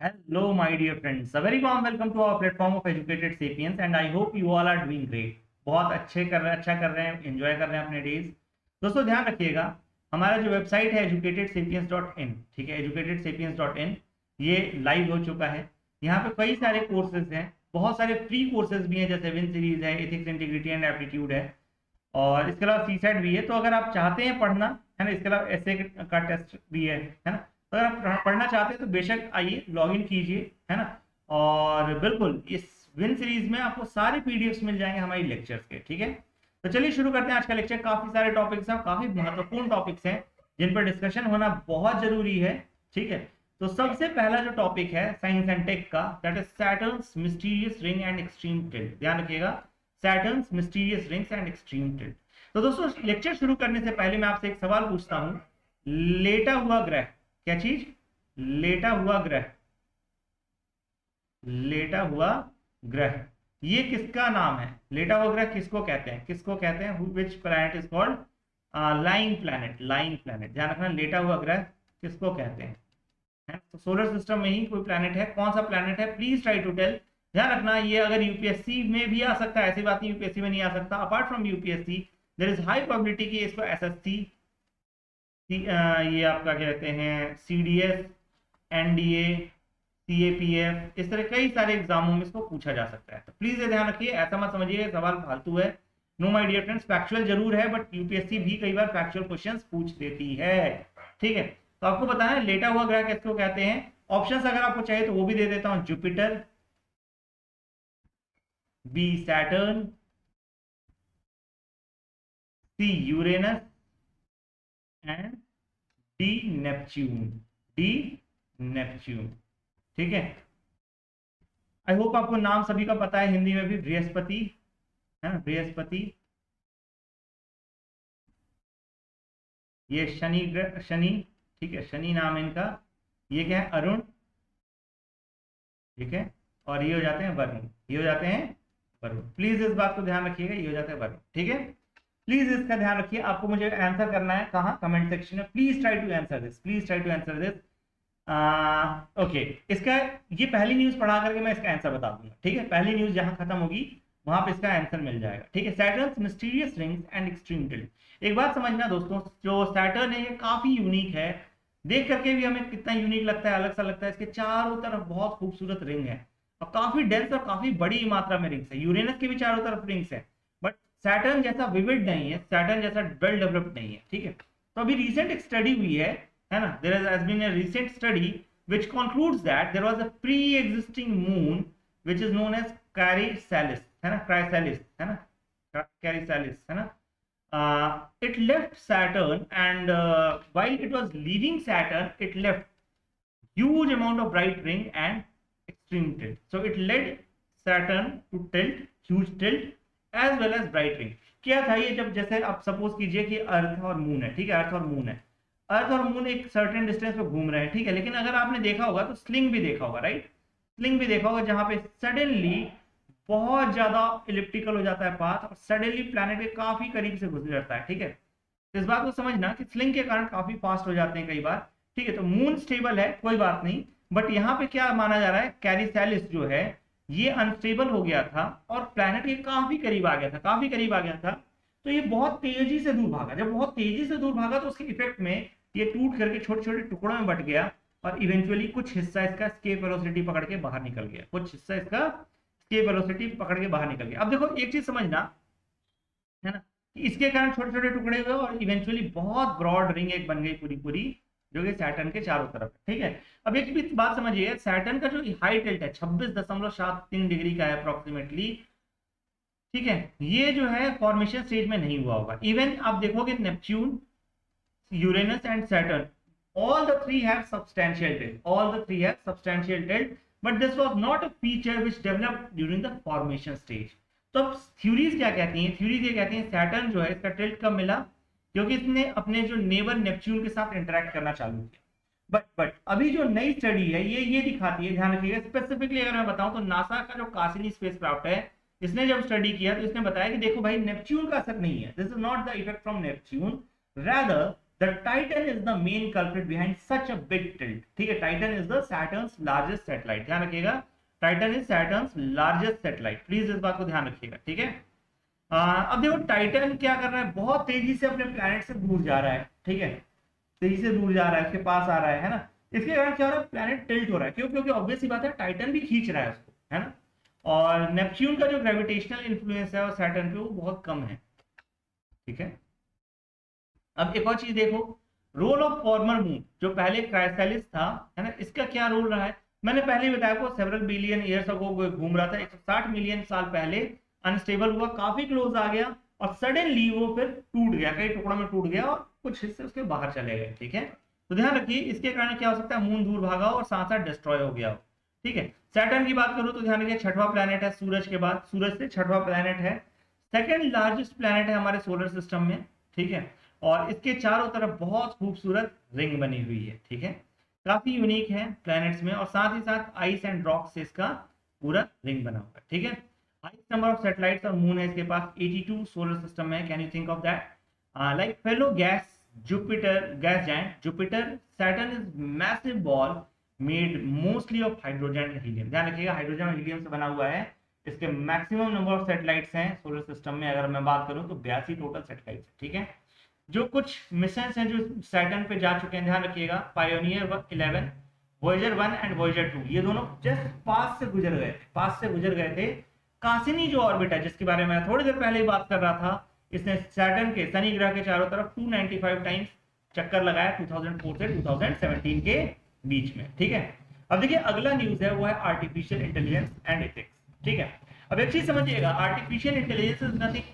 Hello, my dear friends. A very warm welcome to our platform of Educated Sapiens, and I hope you all are doing great. बहुत अच्छा कर रहे हैं, enjoy कर रहे हैं अपने डेज। दोस्तों ध्यान रखिएगा, हमारा जो वेबसाइट है educatedsapiens.in, ठीक है, educatedsapiens.in, ये लाइव हो चुका है। यहाँ पे कई सारे कोर्सेज हैं, बहुत सारे फ्री कोर्सेज भी हैं, जैसे विन सीरीज है, एथिक्स इंटीग्रिटी एंड एप्टीट्यूड है, और इसके अलावा सी सेट भी है। तो अगर आप चाहते हैं पढ़ना, है ना, इसके अलावा ऐसे का टेस्ट भी है ना, तो अगर आप पढ़ना चाहते हैं तो बेशक आइए, लॉग इन कीजिए, है ना। और बिल्कुल इस विन सीरीज में आपको सारे पीडीएफ्स मिल जाएंगे हमारी लेक्चर्स के, ठीक है। तो चलिए शुरू करते हैं आज का लेक्चर। काफी सारे टॉपिक्स हैं, काफी महत्वपूर्ण टॉपिक्स हैं जिन पर डिस्कशन होना बहुत जरूरी है, ठीक है। तो सबसे पहला जो टॉपिक है साइंस एंड टेक का, that is Saturn's mysterious ring and extreme tilt. ध्यान रखिएगा, Saturn's mysterious rings and extreme tilt. तो दोस्तों लेक्चर शुरू करने से पहले मैं आपसे एक सवाल पूछता हूं, लेटा हुआ ग्रह, क्या चीज? लेटा हुआ ग्रह, लेटा हुआ ग्रह, ये किसका नाम है? लेटा हुआ ग्रह किसको कहते हैं? किसको कहते हैं? Which planet is called lying planet? Lying planet, ध्यान रखना, लेटा हुआ ग्रह किसको कहते हैं? तो सोलर सिस्टम में ही कोई प्लैनेट है, कौन सा प्लैनेट है? Please try to tell. ध्यान रखना, ये अगर यूपीएससी में भी आ सकता है, ऐसी बात नहीं यूपीएससी में नहीं आ सकता। Apart from UPSC there is high probability कि इसको एसएससी, ये आपका कहते हैं सीडीएस, एनडीए, सीएपीएफ, इस तरह कई सारे एग्जामों में इसको पूछा जा सकता है। तो प्लीज ये ध्यान रखिए, ऐसा मत समझिए सवाल फालतू है। No my dear friends, factual जरूर है, बट यूपीएससी भी कई बार फैक्चुअल क्वेश्चंस पूछ देती है, ठीक है। तो आपको बताना है लेटा हुआ ग्रह किसको कहते हैं। ऑप्शंस अगर आपको चाहिए तो वो भी दे देता हूं। Jupiter, B Saturn, C Uranus and D Neptune. D Neptune, ठीक है। आई होप आपको नाम सभी का पता है, हिंदी में भी बृहस्पति, है ना, बृहस्पति। ये शनि ग्रह, शनि, ठीक है, शनि नाम है इनका। ये क्या है? अरुण, ठीक है। और ये हो जाते हैं वरुण, ये हो जाते हैं वरुण। प्लीज इस बात को ध्यान रखिएगा, ये हो जाता है वरुण, ठीक है। प्लीज इसका ध्यान रखिए, आपको मुझे आंसर करना है कहाँ? कमेंट सेक्शन में। Please try to answer this, please try to answer this. Okay, इसका ये पहली न्यूज पढ़ा करके मैं इसका आंसर बता दूंगा, ठीक है। पहली न्यूज जहां खत्म होगी वहां पे इसका आंसर मिल जाएगा, ठीक है। Saturn's mysterious rings and extreme tilt. एक बात समझना दोस्तों, जो सैटर्न है ये काफी यूनिक है, देख करके भी हमें कितना यूनिक लगता है, अलग सा लगता है। इसके चारों तरफ बहुत खूबसूरत रिंग है और काफी डेंस और काफी बड़ी मात्रा में रिंग्स है। यूरेनस के भी चारों तरफ रिंग्स है, बट सैटर्न जैसा विविड नहीं है, सैटर्न जैसा वेल डेवलप्ड नहीं है, ठीक है। तो अभी रिसेंट एक स्टडी हुई है ना, there has been a recent study which concludes that there was a pre-existing moon which is known as Chrysalis, है ना, Chrysalis, है ना, Chrysalis, है ना। It left Saturn and while it was leaving Saturn, it left huge amount of bright ring and extreme tilt. So it led Saturn to tilt, huge tilt as well as bright ring. क्या था ये? जब जैसे आप suppose कीजिए कि अर्थ और moon है, ठीक है, अर्थ और मून है, अर्थ और मून एक सर्टेन डिस्टेंस पे घूम रहे हैं, ठीक है। लेकिन अगर आपने देखा होगा तो स्लिंग भी देखा होगा, राइट, स्लिंग भी देखा होगा, जहां पे सडनली बहुत ज्यादा इलिप्टिकल हो जाता है पाथ और सडनली प्लैनेट के काफी करीब से गुजरता है, ठीक है। इस बात को समझना कि स्लिंग के कारण काफी फास्ट हो जाते हैं कई बार, ठीक है। तो मून स्टेबल है, कोई बात नहीं, बट यहाँ पे क्या माना जा रहा है, कैरिसैलिस जो है ये अनस्टेबल हो गया था और प्लैनेट के काफी करीब आ गया था, काफी करीब आ गया था। तो ये बहुत तेजी से दूर भागा, जब बहुत तेजी से दूर भागा तो उसके इफेक्ट में ये टूट करके छोटे छोटे टुकड़ों में बट गया और इवेंचुअली कुछ हिस्सा इसका एस्केप वेलोसिटी पकड़ के बाहर निकल गया, कुछ हिस्सा इसका एस्केप वेलोसिटी पकड़ के बाहर निकल गया। अब देखो एक चीज समझना, है ना, कि इसके कारण छोटे छोटे टुकड़े हुए और इवेंचुअली बहुत ब्रॉड रिंग एक बन गई पूरी पूरी, जो कि सैटर्न के चारों तरफ है, ठीक है। अब एक भी बात समझिए, सैटर्न का जो हाई टिल्ट है 26.73 डिग्री का है अप्रोक्सीमेटली, ठीक है। ये जो है फॉर्मेशन स्टेज में नहीं हुआ होगा। इवन आप देखोगे Neptune, Uranus and Saturn, all the three have substantial tilt, all the three have substantial tilt, but this was not a feature which developed during the formation stage. तो अब theories क्या कहती हैं? थ्योरीज ये कहती हैं सैटर्न जो है इसका टिल्ट कब मिला, क्योंकि इसने अपने जो नेबर नेपच्यून के साथ इंटरेक्ट करना चालू किया। बट अभी जो नई स्टडी है ये दिखाती है, ध्यान रखिएगा, स्पेसिफिकली अगर मैं बताऊं तो नासा का जो कासिनी स्पेसक्राफ्ट है, इसने जब स्टडी किया तो इसने बताया कि देखो भाई नेपच्यून का असर नहीं है, this is not the effect from Neptune, rather the Titan is the main culprit behind such a big tilt. ठीक है, Titan is the Saturn's largest satellite, ध्यान रखिएगा, Titan is Saturn's largest satellite, please इस बात को ध्यान रखिएगा। ठीक है, अब देखो टाइटन क्या कर रहा है, बहुत तेजी से अपने प्लैनेट से दूर जा रहा है। ठीक है, तेजी से दूर जा रहा है, उसके पास आ रहा है ना। इसके कारण क्या हो रहा है, प्लैनेट टिल्ट हो रहा है। क्यों? क्योंकि ऑब्वियस सी बात है, टाइटन भी खींच रहा है उसको, है ना। और नेपच्यून का जो ग्रेविटेशनल इन्फ्लुएंस है और सैटर्न पे वो बहुत कम है। ठीक है, अब एक और चीज देखो, रोल ऑफ फॉर्मर मून जो पहले क्राइसैलिस था, है ना, इसका क्या रोल रहा है। मैंने पहले ही बताया आपको, सेवरल बिलियन ईयर्स अगो घूम रहा था, 160 मिलियन साल पहले अनस्टेबल हुआ, काफी क्लोज आ गया और सडनली वो फिर टूट गया, कई टुकड़ों में टूट गया और कुछ हिस्से उसके बाहर चले गए। ठीक है, तो ध्यान रखिए, इसके कारण क्या हो सकता है, मून दूर भागा और साथ साथ डिस्ट्रॉय हो गया हो। ठीक है, सैटर्न की बात करूं तो ध्यान रखिए, छठवां प्लैनेट है सूरज के बाद, सूरज से छठवां प्लैनेट है, सेकंड लार्जेस्ट प्लैनेट है हमारे सोलर सिस्टम में। ठीक है, और इसके चारों तरफ बहुत खूबसूरत रिंग बनी हुई है। ठीक है, काफी यूनिक है प्लैनेट्स में, और साथ ही साथ आइस एंड रॉक से इसका पूरा रिंग बना हुआ है। ठीक है, हाईएस्ट नंबर ऑफ सैटेलाइट्स और मून है इसके पास 82 सोलर सिस्टम में। Can you think of that, like fellow gas Jupiter, gas giant Jupiter, Saturn is massive ball made mostly of hydrogen and helium. ध्यान रखिएगा, हाइड्रोजन और हीलियम से बना हुआ है। इसके मैक्सिमम नंबर ऑफ सैटेलाइट्स हैं सोलर सिस्टम में, अगर मैं बात करूं तो 82 टोटल सैटेलाइट्स है। ठीक है, जो कुछ मिशन हैं जो सैटर्न पे जा चुके हैं, ध्यान रखिएगा, पायोनियर 11, वॉयेजर 1 एंड वॉयेजर 2, ये दोनों जस्ट पास से गुजर गए थे, पास से गुजर गए थे। कासिनी जो ऑर्बिट है, जिसके बारे में थोड़ी देर पहले ही बात कर रहा था, इसने सैटर्न के, शनि ग्रह के चारों तरफ 295 टाइम्स चक्कर लगाया 2004 से 2017 के बीच में। ठीक है, अब देखिए अगला न्यूज है, वो है आर्टिफिशियल इंटेलिजेंस एंड एथिक्स। ठीक है, अब एक चीज समझिएगा, artificial intelligence is nothing,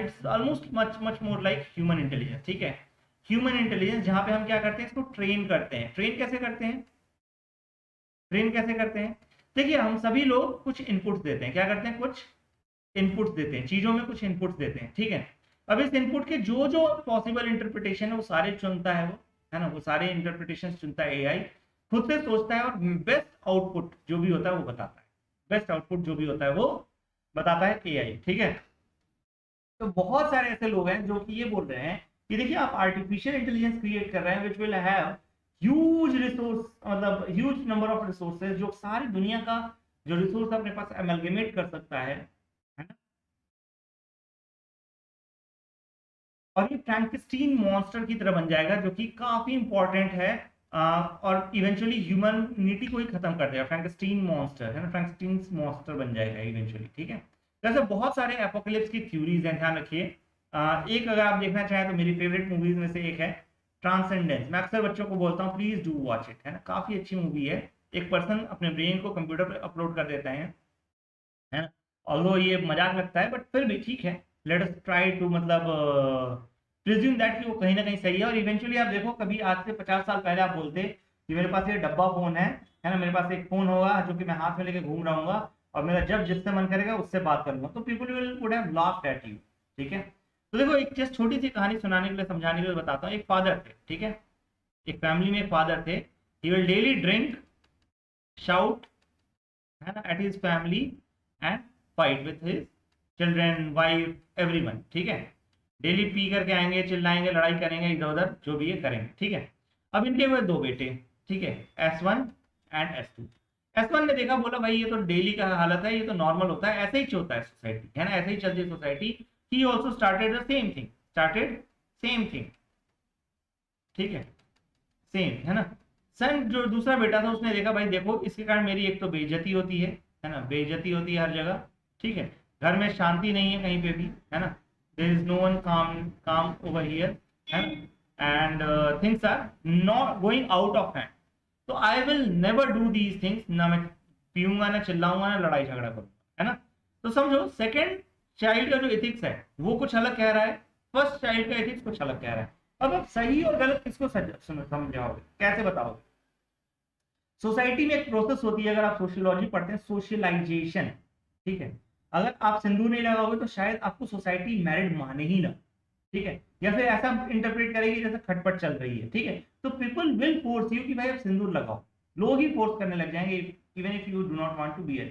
it's almost much more like human intelligence. ठीक है, ह्यूमन इंटेलिजेंस जहां पे हम क्या करते हैं, इसको ट्रेन करते हैं। ट्रेन कैसे करते हैं, ट्रेन कैसे करते हैं, देखिए हम सभी लोग कुछ इनपुट्स देते हैं, क्या करते हैं, कुछ इनपुट्स देते हैं, चीजों में कुछ इनपुट्स देते हैं। ठीक है, अब इस इनपुट के जो जो पॉसिबल इंटरप्रिटेशन है वो सारे चुनता है वो, है ना, वो सारे इंटरप्रिटेशन चुनता है एआई, खुद से सोचता है और बेस्ट आउटपुट जो भी होता है वो बताता है, बेस्ट आउटपुट जो भी होता है वो बताता है एआई। ठीक है, तो बहुत सारे ऐसे लोग हैं जो कि ये बोल रहे हैं कि देखिए आप आर्टिफिशियल इंटेलिजेंस क्रिएट कर रहे हैं which will have huge resource, मतलब ह्यूज नंबर ऑफ रिसोर्सेज, जो सारी दुनिया का जो रिसोर्स अपने पास एमलगेमेट कर सकता है ना, और ये फ्रैंकस्टीन मॉन्स्टर की तरह बन जाएगा, जो कि काफी इंपॉर्टेंट है, और इवेंचुअली ह्यूमनिटी को ही खत्म कर देगा। फ्रैंकस्टीन मॉन्स्टर है ना, फ्रैंकस्टीन मॉन्स्टर बन जाएगा इवेंचुअली। ठीक है, वैसे बहुत सारे एपोकलिप्स की थ्योरीज हैं, ध्यान रखिए। एक अगर आप देखना चाहें तो मेरी फेवरेट मूवीज में से एक है ट्रांसेंडेंस। मैं अक्सर बच्चों को बोलता हूँ प्लीज डू वॉच इट, है ना, काफी अच्छी मूवी है। एक पर्सन अपने ब्रेन को कंप्यूटर पर अपलोड कर देता है ना, ऑल्दो ये मजाक लगता है बट फिर भी ठीक है, लेट अस ट्राई टू मतलब प्रिज्यूम दैट कि वो कहीं ना कहीं सही है। और इवेंचुअली आप देखो, कभी आज से 50 साल पहले आप बोलते कि मेरे पास ये डब्बा फोन है ना, मेरे पास एक फोन होगा जो कि मैं हाथ में लेके घूम रहा हूँ और मेरा जब जिससे मन करेगा उससे बात करूंगा, तो people would have laughed eight you. ठीक है, तो देखो एक जस्ट छोटी सी कहानी सुनाने के लिए, समझाने के लिए बताता हूँ। एक फादर थे, ठीक है, एक फैमिली में एक फादर थे, he will daily drink, shout, है ना, at his family and fight with his children, wife, everyone. ठीक है, डेली पी करके आएंगे, चिल्लाएंगे, लड़ाई करेंगे, इधर उधर जो भी है करेंगे। ठीक है, अब इनके हुए दो बेटे, ठीक है, S1 एंड S2। S1 ने देखा, बोला भाई ये तो डेली का हालत है, ये तो नॉर्मल होता है, ऐसे ही चलता है सोसाइटी, है ना, ऐसे ही चलती है society. He also started the same thing, started same thing. ठीक है, सेम, है ना। सन जो दूसरा बेटा था, उसने देखा भाई देखो इसके कारण मेरी एक तो बेइज्जती होती है ना, बेइज्जती होती है हर जगह। ठीक है, घर में शांति नहीं है कहीं पे भी, है ना, देयर इज नो वन काम काम ओवर हियर, है ना, and things are not going out of hand. तो I will never do these things, ना मैं पीऊंगा, ना चिल्लाऊंगा, ना लड़ाई झगड़ा करूंगा, है ना। तो समझो सेकंड चाइल्ड का जो एथिक्स है वो कुछ अलग कह रहा है, फर्स्ट चाइल्ड का एथिक्स कुछ अलग कह रहा है। अब आप सही और गलत किसको समझाओगे, कैसे बताओगे। सोसाइटी में एक प्रोसेस होती है, अगर आप सोशियोलॉजी पढ़ते हैं, सोशलाइजेशन। ठीक है, अगर आप सिंदूर नहीं लगाओगे तो शायद आपको सोसाइटी मैरिड माने ही ना। ठीक है, या फिर ऐसा इंटरप्रेट करेगी जैसे खटपट चल रही है। ठीक है, तो पीपल विल फोर्स यू कि भाई आप सिंदूर लगाओ, लोग ही फोर्स करने लग जाएंगे, even if you do not want to be a.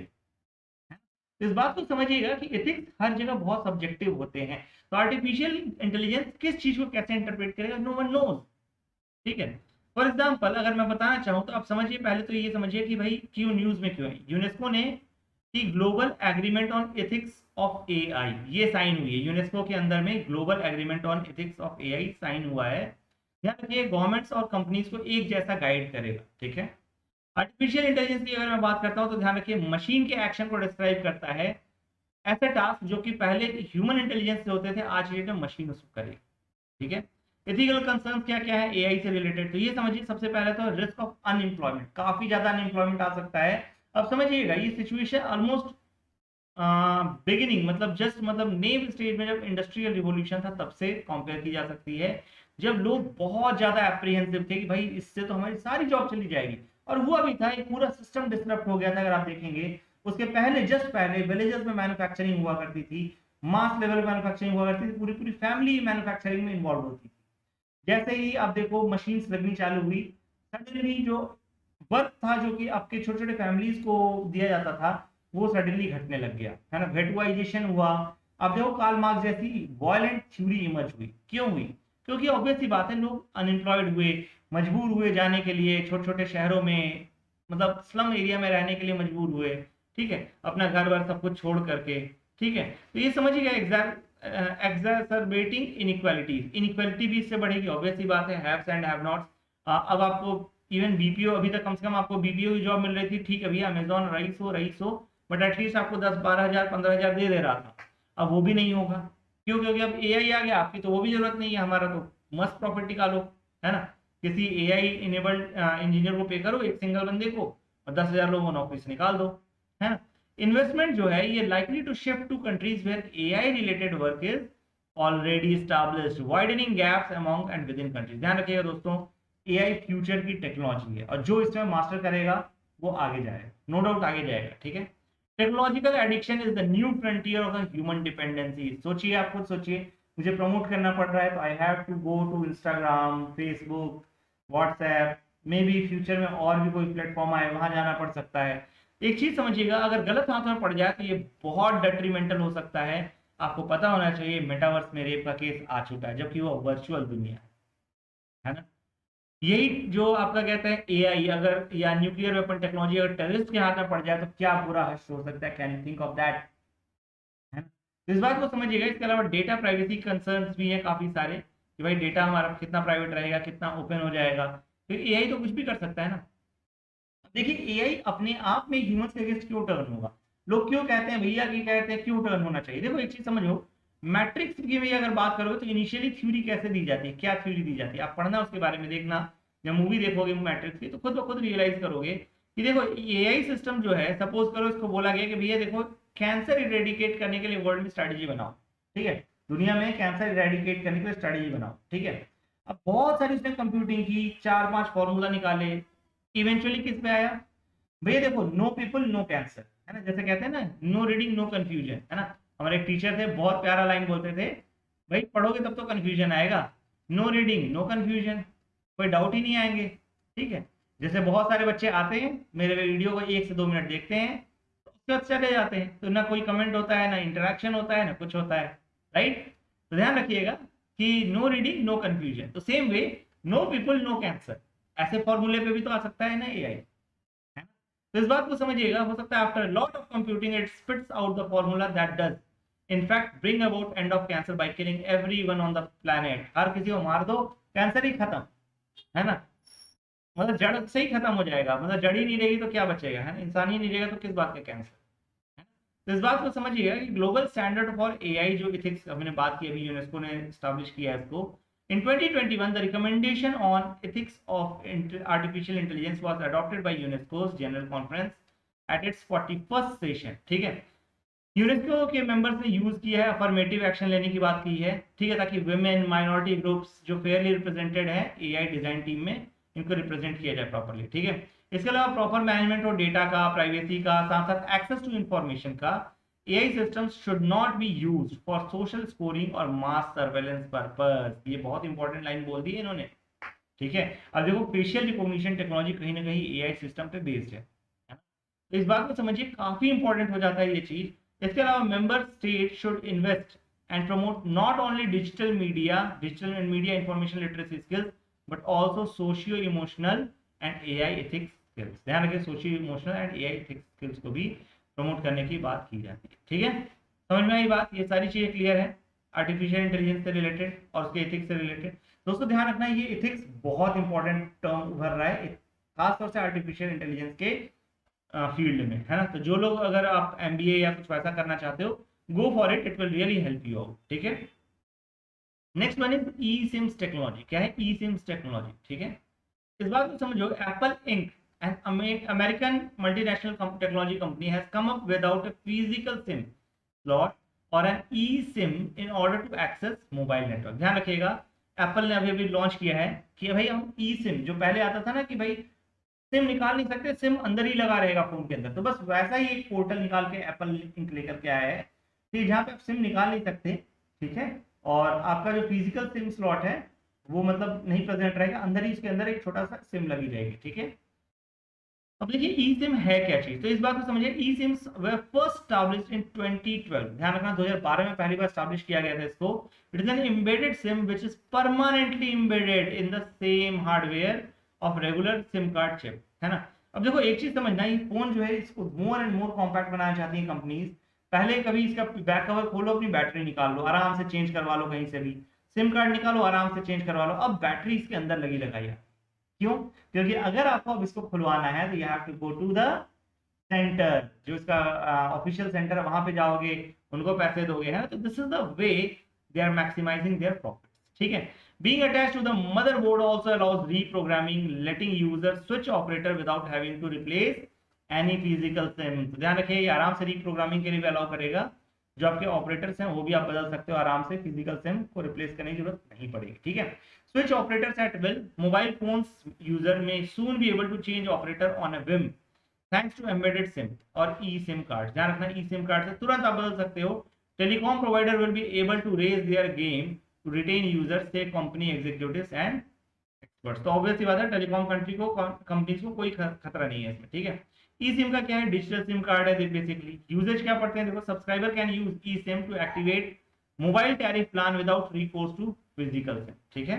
तो इस बात को समझिएगा कि एथिक्स हर जगह बहुत सब्जेक्टिव होते हैं। तो आर्टिफिशियल इंटेलिजेंस किस चीज को कैसे इंटरप्रेट करेगा, नो वन नोज। ठीक है। फॉर एग्जाम्पल अगर मैं बताना चाहूँ तो आप समझिए, पहले तो ये समझिए कि भाई क्यों न्यूज में क्यों है। यूनेस्को ने कि global agreement on ethics of AI ये साइन हुई है। यूनेस्को के अंदर में global agreement on ethics of AI sign हुआ है। ध्यान रखिए, गवर्नमेंट्स और कंपनीज को एक जैसा गाइड करेगा। ठीक है। आर्टिफिशियल इंटेलिजेंस की अगर मैं बात करता हूँ तो ध्यान रखिए, मशीन के एक्शन को डिस्क्राइब करता है। ऐसे टास्क जो कि पहले ह्यूमन इंटेलिजेंस से होते थे, आज की डेट में मशीन उसको करेगी। ठीक है। एथिकल कंसर्न क्या क्या है एआई से रिलेटेड, तो ये समझिए सबसे पहले तो रिस्क ऑफ अनएम्प्लॉयमेंट, काफी ज्यादा अनएम्प्लॉयमेंट आ सकता है। अब समझिएगा ये सिचुएशन ऑलमोस्ट बिगिनिंग, मतलब जस्ट मतलब नेव स्टेज में जब इंडस्ट्रियल रिवॉल्यूशन था तब से कंपेयर की जा सकती है, जब लोग बहुत ज्यादा एप्रीहेंसिव थे कि भाई इससे तो हमारी सारी जॉब चली जाएगी। और हुआ भी था, एक पूरा सिस्टम डिसरप्ट हो गया था। अगर आप देखेंगे उसके पहले, जस्ट पहले विलेजेस में मैन्युफैक्चरिंग हुआ करती थी, मास लेवल मैन्युफैक्चरिंग हुआ करती थी, पूरी पूरी फैमिली मैन्युफैक्चरिंग में इन्वॉल्व होती थी। जैसे ही आप देखो मशीन्स लगनी चालू हुई, सडनली जो वर्क था जो कि आपके छोटे छोटे फैमिलीज को दिया जाता था, वो सडनली घटने लग गया, है ना। वेटुआइजेशन हुआ। अब देखो कार्ल मार्क्स जैसी वॉयलेंट थ्योरी इमर्ज हुई। क्यों हुई? क्योंकि ऑब्वियस सी बात है, लोग अनएम्प्लॉयड हुए, मजबूर हुए जाने के लिए छोटे छोटे शहरों में, मतलब स्लम एरिया में रहने के लिए मजबूर हुए। ठीक है, अपना घर बार सब कुछ छोड़ करके। ठीक है, तो ये समझिएगा एग्जैसरबेटिंग इनइक्वालिटीज, इनइक्वालिटी भी इससे बढ़ेगी, ऑब्वियस सी बात है, हैव्स एंड हैव नॉट्स। अब आपको इवन बीपीओ, अभी तक कम से कम आपको बीपीओ की जॉब मिल रही थी, ठीक है भैया, अमेजोन रईस हो, बट एटलीस्ट आपको 10-12 हज़ार 15 हज़ार दे रहा था। अब वो भी नहीं होगा। क्यों? क्योंकि अब एआई आ गया, आपकी तो वो भी जरूरत नहीं है, हमारा तो मस्त प्रॉफिट निकालो, है ना। किसी एआई इनेबल्ड इंजीनियर को पे करो, एक सिंगल बंदे को, और 10,000 लोगों को नौकरी से निकाल दो, है ना। इन्वेस्टमेंट जो है ये likely to shift to countries where AI related work is already established, widening gaps among and within countries। ध्यान रखिएगा दोस्तों, एआई फ्यूचर की टेक्नोलॉजी है, और जो इसमें मास्टर करेगा वो आगे जाएगा, नो डाउट आगे जाएगा। ठीक है। Technological addiction is the new frontier of the human dependency. सोचिए, आप खुद सोचिए, मुझे प्रमोट करना पड़ रहा है तो I have to go to Instagram, Facebook, WhatsApp, maybe future में और भी कोई प्लेटफॉर्म आए, वहां जाना पड़ सकता है। एक चीज समझिएगा, अगर गलत हाथ में पड़ जाए तो ये बहुत डेट्रीमेंटल हो सकता है। आपको पता होना चाहिए मेटावर्स में रेप का केस आ चुका है, जबकि वो वर्चुअल दुनिया है ना। यही जो आपका कहते हैं एआई अगर, या न्यूक्लियर वेपन टेक्नोलॉजी अगर टेररिस्ट के हाथ में पड़ जाए तो क्या बुरा हश्र हो सकता है, can you think of that, है ना। तो इस बात को समझिएगा। इसके अलावा डेटा प्राइवेसी कंसर्न्स भी हैं काफी सारे, कि भाई डेटा हमारा कितना प्राइवेट रहेगा, कितना ओपन हो जाएगा। फिर एआई तो कुछ भी कर सकता है ना। देखिए, एआई अपने आप में ह्यूमंस के अगेंस्ट क्यों टर्न होगा? लोग क्यों कहते हैं भैया, कि कहते हैं क्यों टर्न होना चाहिए? देखो एक चीज समझो, मैट्रिक्स की भी अगर बात करोगे तो इनिशियली थ्योरी कैसे दी जाती है, क्या थ्योरी दी जाती है, आप पढ़ना उसके बारे में, देखना। जब मूवी देखोगे मैट्रिक्स की तो खुद ब खुद रियलाइज करोगे कि देखो एआई सिस्टम जो है, सपोज करो इसको बोला गया कि भैया देखो कैंसर इरेडिकेट करने के लिए वर्ल्ड में स्ट्रेटेजी बनाओ। ठीक है, दुनिया में कैंसर इरेडिकेट करने के लिए स्ट्रेटेजी बनाओ। ठीक है, अब बहुत सारी उसने कंप्यूटिंग की, 4-5 फॉर्मूला निकाले, इवेंचुअली किस पे आया? भैया देखो, नो पीपल नो कैंसर, है ना। जैसे कहते हैं ना, नो रीडिंग नो कंफ्यूजन, है ना। हमारे एक टीचर थे, बहुत प्यारा लाइन बोलते थे, भाई पढ़ोगे तब तो कंफ्यूजन आएगा, नो रीडिंग नो कंफ्यूजन, कोई डाउट ही नहीं आएंगे। ठीक है। जैसे बहुत सारे बच्चे आते हैं मेरे वीडियो को 1 से 2 मिनट देखते हैं, तो उसके बाद चले जाते हैं, तो ना कोई कमेंट होता है, ना इंटरेक्शन होता है, ना कुछ होता है, राइट। तो ध्यान रखिएगा कि नो रीडिंग नो कंफ्यूजन, तो same way know people know cancer, ऐसे फॉर्मूले पे भी तो आ सकता है ना एआई, है ना। तो इस बात को समझिएगा, हो सकता है after lot of computing it spits out the formula that does in fact bring about end of cancer by killing everyone on the planet। हर किसी को मार दो, कैंसर ही खत्म, है ना। मतलब जड़ से ही खत्म हो जाएगा, मतलब जड़ ही नहीं रहेगी तो क्या बचेगा, है ना। इंसान ही नहीं रहेगा तो किस बात का कैंसर, है ना। तो इस बात को समझिएगा कि ग्लोबल स्टैंडर्ड फॉर एआई जो इथिक्स हमने बात की, अभी यूनेस्को ने स्टैब्लिश किया है इसको, in 2021 the recommendation on ethics of artificial intelligence was adopted by UNESCO's general conference at its 41st session। ठीक है, यूनेस्को के मेंबर्स ने यूज किया है, अफर्मेटिव एक्शन लेने की बात की है, ठीक है, ताकि वुमेन माइनॉरिटी ग्रुप्स जो फेयरली रिप्रेजेंटेड है एआई डिजाइन टीम में, इनको रिप्रेजेंट किया जाए प्रॉपर्ली। ठीक है। इसके अलावा प्रॉपर मैनेजमेंट और डेटा का, प्राइवेसी का, साथ साथ एक्सेस टू इंफॉर्मेशन का। AI systems should not be used for social scoring और मास सर्वेलेंस पर्पस। ये बहुत इंपॉर्टेंट लाइन बोल दी है इन्होंने। ठीक है। अब देखो, फेशियल रिकॉग्निशन टेक्नोलॉजी कहीं ना कहीं एआई सिस्टम पे बेस्ड है ना। तो इस बात को समझिए, काफी इंपॉर्टेंट हो जाता है ये चीज। इसके अलावा member state should invest and promote not only digital and media information literacy skills but also socio emotional and AI ethics skills. ध्यान रखिए socio emotional and AI ethics skills को भी प्रमोट करने की बात की जाती है। ठीक है, समझ में आई बात? ये सारी चीजें क्लियर है आर्टिफिशियल इंटेलिजेंस से रिलेटेड और उसके एथिक्स से रिलेटेड। दोस्तों ध्यान रखना ये एथिक्स बहुत इंपॉर्टेंट टर्म उभर रहा है खासतौर से आर्टिफिशियल इंटेलिजेंस के फील्ड में, है ना। तो जो लोग अगर आप MBA या कुछ वैसा करना चाहते हो, go for it, it will really help you out। ठीक है, next one is eSIMs technology. क्या है eSIMs टेक्नोलॉजी? ठीक है, इस बात को समझो, Apple Inc an American multinational technology company has come up without a physical SIM slot और an eSIM in order to access mobile network. ध्यान रखिएगा, एप्पल ने अभी अभी लॉन्च किया है कि भाई हम eSIM, जो पहले आता था ना कि भाई सिम निकाल नहीं सकते, सिम अंदर ही लगा रहेगा फोन के अंदर, तो बस वैसा ही एक पोर्टल निकाल के एप्पल इंक लेकर के आया है कि जहाँ पे आप सिम निकाल नहीं सकते, ठीक है, और आपका जो फिजिकल सिम स्लॉट है वो मतलब नहीं प्रेजेंट रहेगा, अंदर ही इसके अंदर एक छोटा सा सिम लगी रहेगी। ठीक है, अब देखिए eSIM है क्या चीज, तो इस बात को समझिए। eSIMs were first established in 2012। ध्यान रखना 2012 में पहली बार स्टैब्लिश किया गया था इसको। It is an embedded SIM which is permanently embedded in the same hardware of regular SIM card chip, है ना। अब देखो एक चीज समझना, ये फोन जो है इसको मोर एंड मोर कॉम्पैक्ट बनाना चाहती है कंपनीज। पहले कभी इसका बैक कवर खोलो, अपनी बैटरी निकाल लो, आराम से चेंज करवा लो, कहीं से भी सिम कार्ड निकालो, आराम से चेंज करवा लो। अब बैटरी इसके अंदर लगी लगाई है, क्यों? क्योंकि अगर आपको अब इसको खुलवाना है तो you have to go to the centre, जो इसका ऑफिशियल सेंटर है, वहां पे जाओगे, उनको पैसे दोगे, है ना। तो this is the way they are maximising their profits. ठीक है, being attached to the motherboard also allows reprogramming, letting users switch operator without having to replace any physical sim। तो ध्यान रखिए, ये आराम से रीप्रोग्रामिंग के लिए भी अलाउ करेगा, जो आपके ऑपरेटर्स हैं वो भी आप बदल सकते हो आराम से, फिजिकल सिम को रिप्लेस करने की जरूरत नहीं पड़ेगी। ठीक है, switch operators at will, mobile phones user may soon be able to change operator on a whim thanks to embedded SIM और eSIM कार्ड। ध्यान रखना, eSIM कार्ड से तुरंत आप बदल सकते हो। Telecom provider will be able to raise their game to retain users, says company executives and experts. तो ऑब्वियस सी बात है, टेलीकॉम कंपनीज को कोई खतरा नहीं है इसमें। ठीक है, eSIM का क्या है? डिजिटल सिम कार्ड है बेसिकली। यूजेज क्या पढ़ते हैं, देखो, subscriber can use eSIM to activate mobile tariff plan without recourse to physical sim. ठीक है,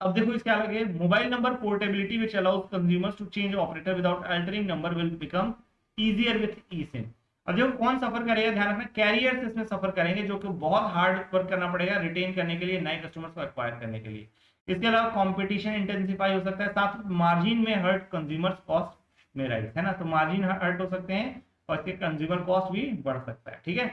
अब देखो इसके आगे, mobile number portability which allows consumers to change operator without altering number will become easier with eSIM। अब देखो कौन सफर करेगा, ध्यान रखना, कैरियर्स इसमें सफर करेंगे, जो कि बहुत हार्ड वर्क करना पड़ेगा रिटेन करने के लिए, नए कस्टमर्स को एक्वायर करने के लिए। इसके अलावा कंपटीशन इंटेंसिफाई हो सकता है, साथ मार्जिन में हर्ट कंज्यूमर्स कॉस्ट में राइज, है ना। तो मार्जिन हर्ट हो सकते हैं और इसके कंज्यूमर कॉस्ट भी बढ़ सकता है। ठीक है,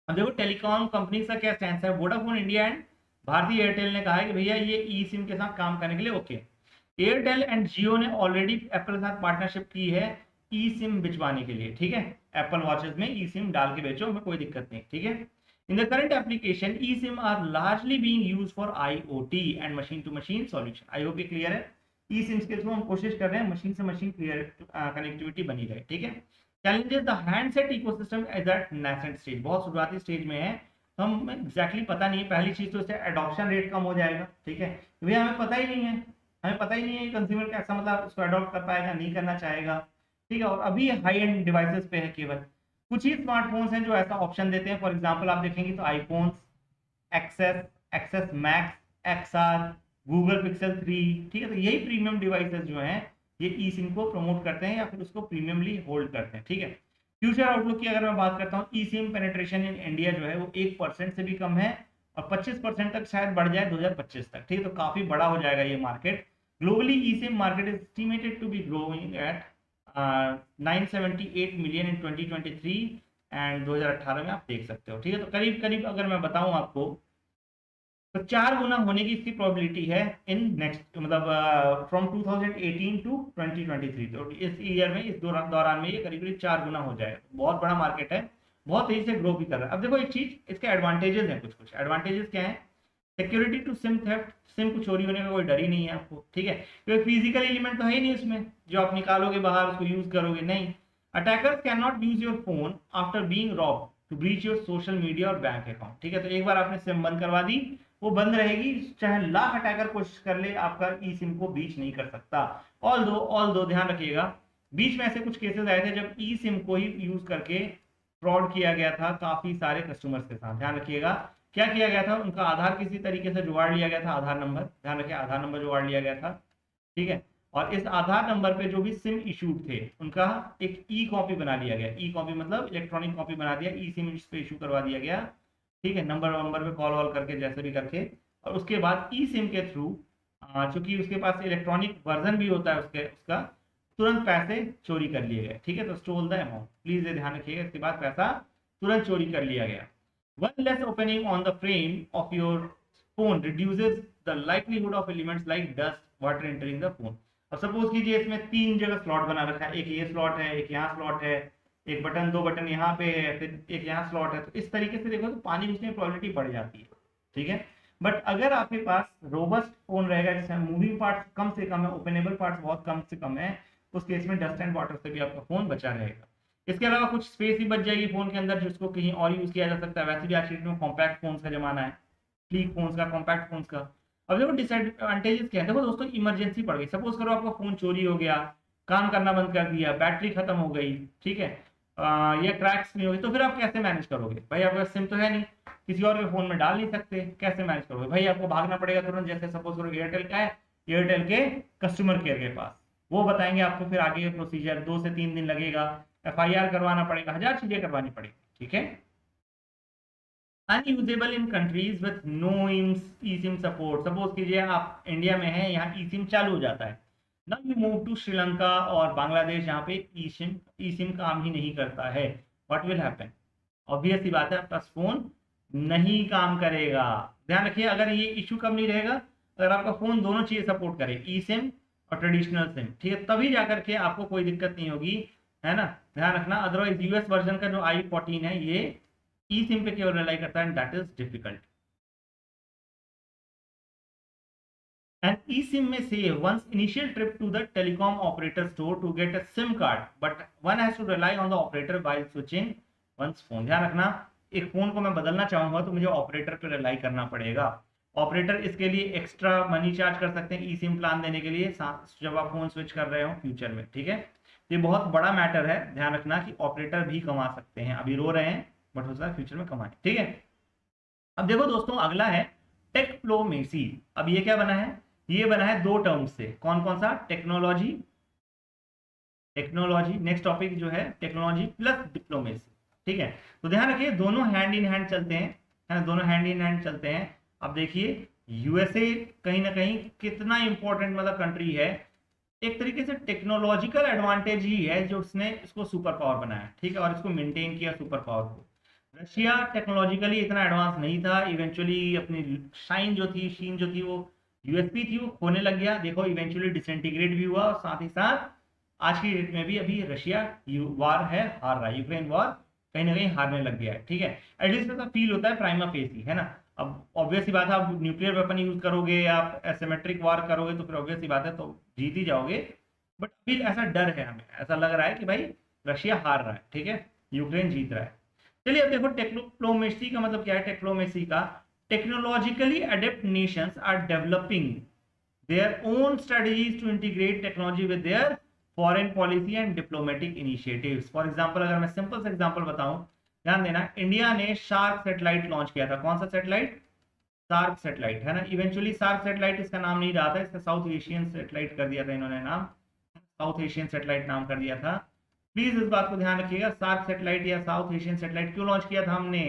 अब देखो टेलीकॉम कंपनी का क्या स्टैंड है। वोडाफोन इंडिया एंड भारतीय एयरटेल ने कहा है कि भैया ये eSIM के साथ काम करने के लिए ओके। एयरटेल एंड जियो ने ऑलरेडी एप्पल के साथ पार्टनरशिप की है eSIM बिचवाने के लिए। ठीक है, एप्पल वॉचेस में eSIM डाल के बेचो, हमें कोई दिक्कत नहीं। ठीक है, in the current application eSIM are largely being used for IoT and machine to machine solution. I hope ये क्लियर है। eSIM के थ्रू हम कोशिश कर रहे हैं मशीन से मशीन कनेक्टिविटी बनी रहे। ठीक है, challenges, the handset ecosystem is at nascent stage, बहुत शुरुआती स्टेज में है, तो हम एग्जैक्टली पता नहीं है। पहली चीज तो इससे एडॉप्शन रेट कम हो जाएगा। ठीक है, भैया हमें पता ही नहीं है, हमें पता ही नहीं है कंज्यूमर कैसा मतलब उसको अडॉप्ट कर पाएगा, नहीं करना चाहेगा। ठीक है, और अभी हाई एंड डिवाइसेस पे है केवल, कुछ ही स्मार्टफोन्स हैं जो ऐसा ऑप्शन देते हैं। फॉर एग्जांपल आप देखेंगे तो iPhone XS, XS max, XR, Google Pixel 3। ठीक है, तो यही प्रीमियम डिवाइसेस जो हैं ये eSIM को प्रमोट करते हैं या फिर उसको प्रीमियमली होल्ड करते हैं। ठीक है, फ्यूचर आउटलुक की अगर मैं बात करता हूँ, eSIM पेनिट्रेशन इन इंडिया जो है वो 1% से भी कम है और 25% तक शायद बढ़ जाए 2025 तक। ठीक है, तो काफी बड़ा हो जाएगा ये market. Globally eSIM market is estimated to be growing at 978 million in 2023 and 2018 में आप देख सकते हो। ठीक है, तो करीब करीब अगर मैं बताऊं आपको तो 4 गुना होने की इसकी प्रोबेबिलिटी है इन नेक्स्ट, मतलब फ्रॉम 2018 टू 2023। तो इस ईयर में, इस दौरान में ये करीब करीब 4 गुना हो जाएगा। बहुत बड़ा मार्केट है, बहुत तेजी से ग्रो भी कर रहा है। अब देखो एक चीज, इसके एडवांटेजेस हैं, कुछ कुछ एडवांटेजेस क्या है। Security to sim theft, sim को चोरी होने का कोई डर ही नहीं है आपको। ठीक है, क्योंकि फिजिकल एलिमेंट तो है ही नहीं उसमें जो आप निकालोगे बाहर उसको यूज करोगे, नहीं। Attackers can not use your phone after being robbed to breach your social media और बैंक अकाउंट। ठीक है, तो एक बार आपने सिम बंद करवा दी, वो बंद रहेगी, चाहे लाख अटैकर कोशिश कर ले, आपका eSIM को ब्रीच नहीं कर सकता। ऑल दो ध्यान रखिएगा, बीच में ऐसे कुछ केसेस आए थे जब ई सिम को ही यूज करके फ्रॉड किया गया था काफी सारे कस्टमर्स के साथ। ध्यान रखिएगा क्या किया गया था, उनका आधार किसी तरीके से जुगाड़ लिया गया था, आधार नंबर, ध्यान रखिए आधार नंबर जुगाड़ लिया गया था, ठीक है। और इस आधार नंबर पे जो भी सिम इशूड थे उनका एक ई कॉपी बना लिया गया, ई कॉपी मतलब इलेक्ट्रॉनिक कॉपी बना दिया, ई सिम इस पे इशू करवा दिया गया, ठीक है, नंबर नंबर पे कॉल वॉल करके जैसे भी करके। और उसके बाद ई सिम के थ्रू चूंकि उसके पास इलेक्ट्रॉनिक वर्जन भी होता है उसका तुरंत पैसे चोरी कर लिए गए, ठीक है। तो स्टोल द अमाउंट, प्लीज ये ध्यान रखिएगा, इसके बाद पैसा तुरंत चोरी कर लिया गया। One less opening on the frame of your phone reduces the livelihood of elements like dust water entering the phone. अब सपोज कीजिए इसमें 3 जगह स्लॉट बना रखा है, एक ये स्लॉट है, एक यहाँ स्लॉट है, एक बटन 2 बटन यहाँ पे है, फिर एक यहाँ स्लॉट है। तो इस तरीके से देखो तो पानी घुसने की प्रोबेबिलिटी बढ़ जाती है, ठीक है। बट अगर आपके पास रोबस्ट फोन रहेगा जिसमें मूविंग पार्ट्स कम से कम है, ओपनेबल पार्ट्स बहुत कम से कम है, उस केस में डस्ट एंड वाटर से भी आपका फोन बचा रहेगा। इसके अलावा कुछ स्पेस ही बच जाएगी फोन के अंदर जिसको कहीं और यूज किया जा सकता है। वैसे भी आज की डेट में कॉम्पैक्ट फोन्स का जमाना है, स्लीक फोन्स का, कॉम्पैक्ट फोन्स का। अब देखो डिसएडवांटेजेस क्या है, देखो दोस्तों इमरजेंसी पड़ गई, सपोज करो आपका फोन चोरी हो गया, काम करना बंद कर दिया, बैटरी खत्म हो गई, ठीक है, या क्रैक्स नहीं होगी, तो फिर आप कैसे मैनेज करोगे भाई? आपका सिम तो है नहीं, किसी और के फोन में डाल नहीं सकते, कैसे मैनेज करोगे भाई? आपको भागना पड़ेगा तुरंत, जैसे सपोज करो एयरटेल का है, एयरटेल के कस्टमर केयर के पास, वो बताएंगे आपको फिर आगे प्रोसीजर, 2 से 3 दिन लगेगा, FIR करवाना पड़ेगा, 1000 चीजें करवानी पड़ेगी, ठीक है। Unusable in countries with no eSIM support, suppose कीजिए आप इंडिया में हैं, यहाँ eSIM चालू हो जाता है, now you move to Sri Lanka और बांग्लादेश जहाँ पे eSIM काम ही नहीं करता है, व्हाट विल हैपन? ऑब्वियस सी बात है, आपका फोन नहीं काम करेगा। ध्यान रखिए अगर ये इशू कब नहीं रहेगा, अगर आपका फोन दोनों चीजें सपोर्ट करे, eSIM और ट्रेडिशनल सिम, ठीक है, तभी जाकर के आपको कोई दिक्कत नहीं होगी, है ना, ध्यान रखना। अदरवाइज यूएस वर्जन का जो i14 है ये eSIM पे केवल रिलाई करता है, and that is difficult. And eSIM में से once initial trip to the telecom operator store to get a sim card, but one has to rely on the operator while switching one's phone. ध्यान रखना एक phone को मैं बदलना चाहूंगा तो मुझे ऑपरेटर पर रिलाई करना पड़ेगा। ऑपरेटर इसके लिए एक्स्ट्रा मनी चार्ज कर सकते हैं eSIM प्लान देने के लिए जब आप फोन स्विच कर रहे हो फ्यूचर में, ठीक है। ये बहुत बड़ा मैटर है, ध्यान रखना कि ऑपरेटर भी कमा सकते हैं, अभी रो रहे हैं बट हो सकता है फ्यूचर में कमाएं, ठीक है। अब देखो दोस्तों अगला है टेक्प्लोमेसी। अब ये क्या बना है? ये बना है 2 टर्म से, कौन कौन सा? टेक्नोलॉजी, टेक्नोलॉजी, नेक्स्ट टॉपिक जो है टेक्नोलॉजी प्लस डिप्लोमेसी, ठीक है। तो ध्यान रखिए दोनों हैंड इन हैंड चलते हैं, है ना, दोनों हैंड इन हैंड चलते हैं। अब देखिए यूएसए कहीं ना कहीं कितना इंपॉर्टेंट मतलब कंट्री है, एक तरीके से टेक्नोलॉजिकल एडवांटेज ही है जो उसने इसको सुपर पावर बनाया, ठीक है, और इसको मेंटेन किया सुपर पावर को। रशिया टेक्नोलॉजिकली इतना एडवांस नहीं था, इवेंचुअली अपनी शीन जो थी वो यूएसपी थी, वो खोने लग गया, देखो इवेंचुअली डिसइंटीग्रेट भी हुआ, और साथ ही साथ आज की डेट में भी अभी रशिया वार है, हार रहा है, यूक्रेन वार कहीं ना कहीं हारने लग गया है, ठीक है। एटलीस्ट ऐसा फील होता है प्राइमा फेसी, है ना। अब ऑब्वियस सी बात है, आप न्यूक्लियर वेपन यूज करोगे, आप एसिमेट्रिक वार करोगे तो फिर ऑब्वियस सी बात है तो जीत ही जाओगे। बट अभी ऐसा डर है, हमें ऐसा लग रहा है कि भाई रशिया हार रहा है, ठीक है, यूक्रेन जीत रहा है। चलिए अब देखो टेक्नोप्लोमेसी का मतलब क्या है। टेक्नोप्लोमेसी का technologically adept nations are developing their own strategies to integrate technology with their foreign policy and diplomatic initiatives. For example अगर मैं सिंपल सा एग्जांपल बताऊं, ध्यान देना, इंडिया ने शार्क सैटेलाइट लॉन्च किया था। कौन सा सैटेलाइट? शार्क सैटेलाइट, है ना। इवेंचुअली शार्क सैटेलाइट इसका नाम नहीं रहा था, इसका साउथ एशियन सैटेलाइट कर दिया था इन्होंने नाम, साउथ एशियन सैटेलाइट नाम कर दिया था। प्लीज इस बात को ध्यान रखिएगा, शार्क सैटेलाइट या साउथ एशियन सैटेलाइट क्यों लॉन्च किया था हमने?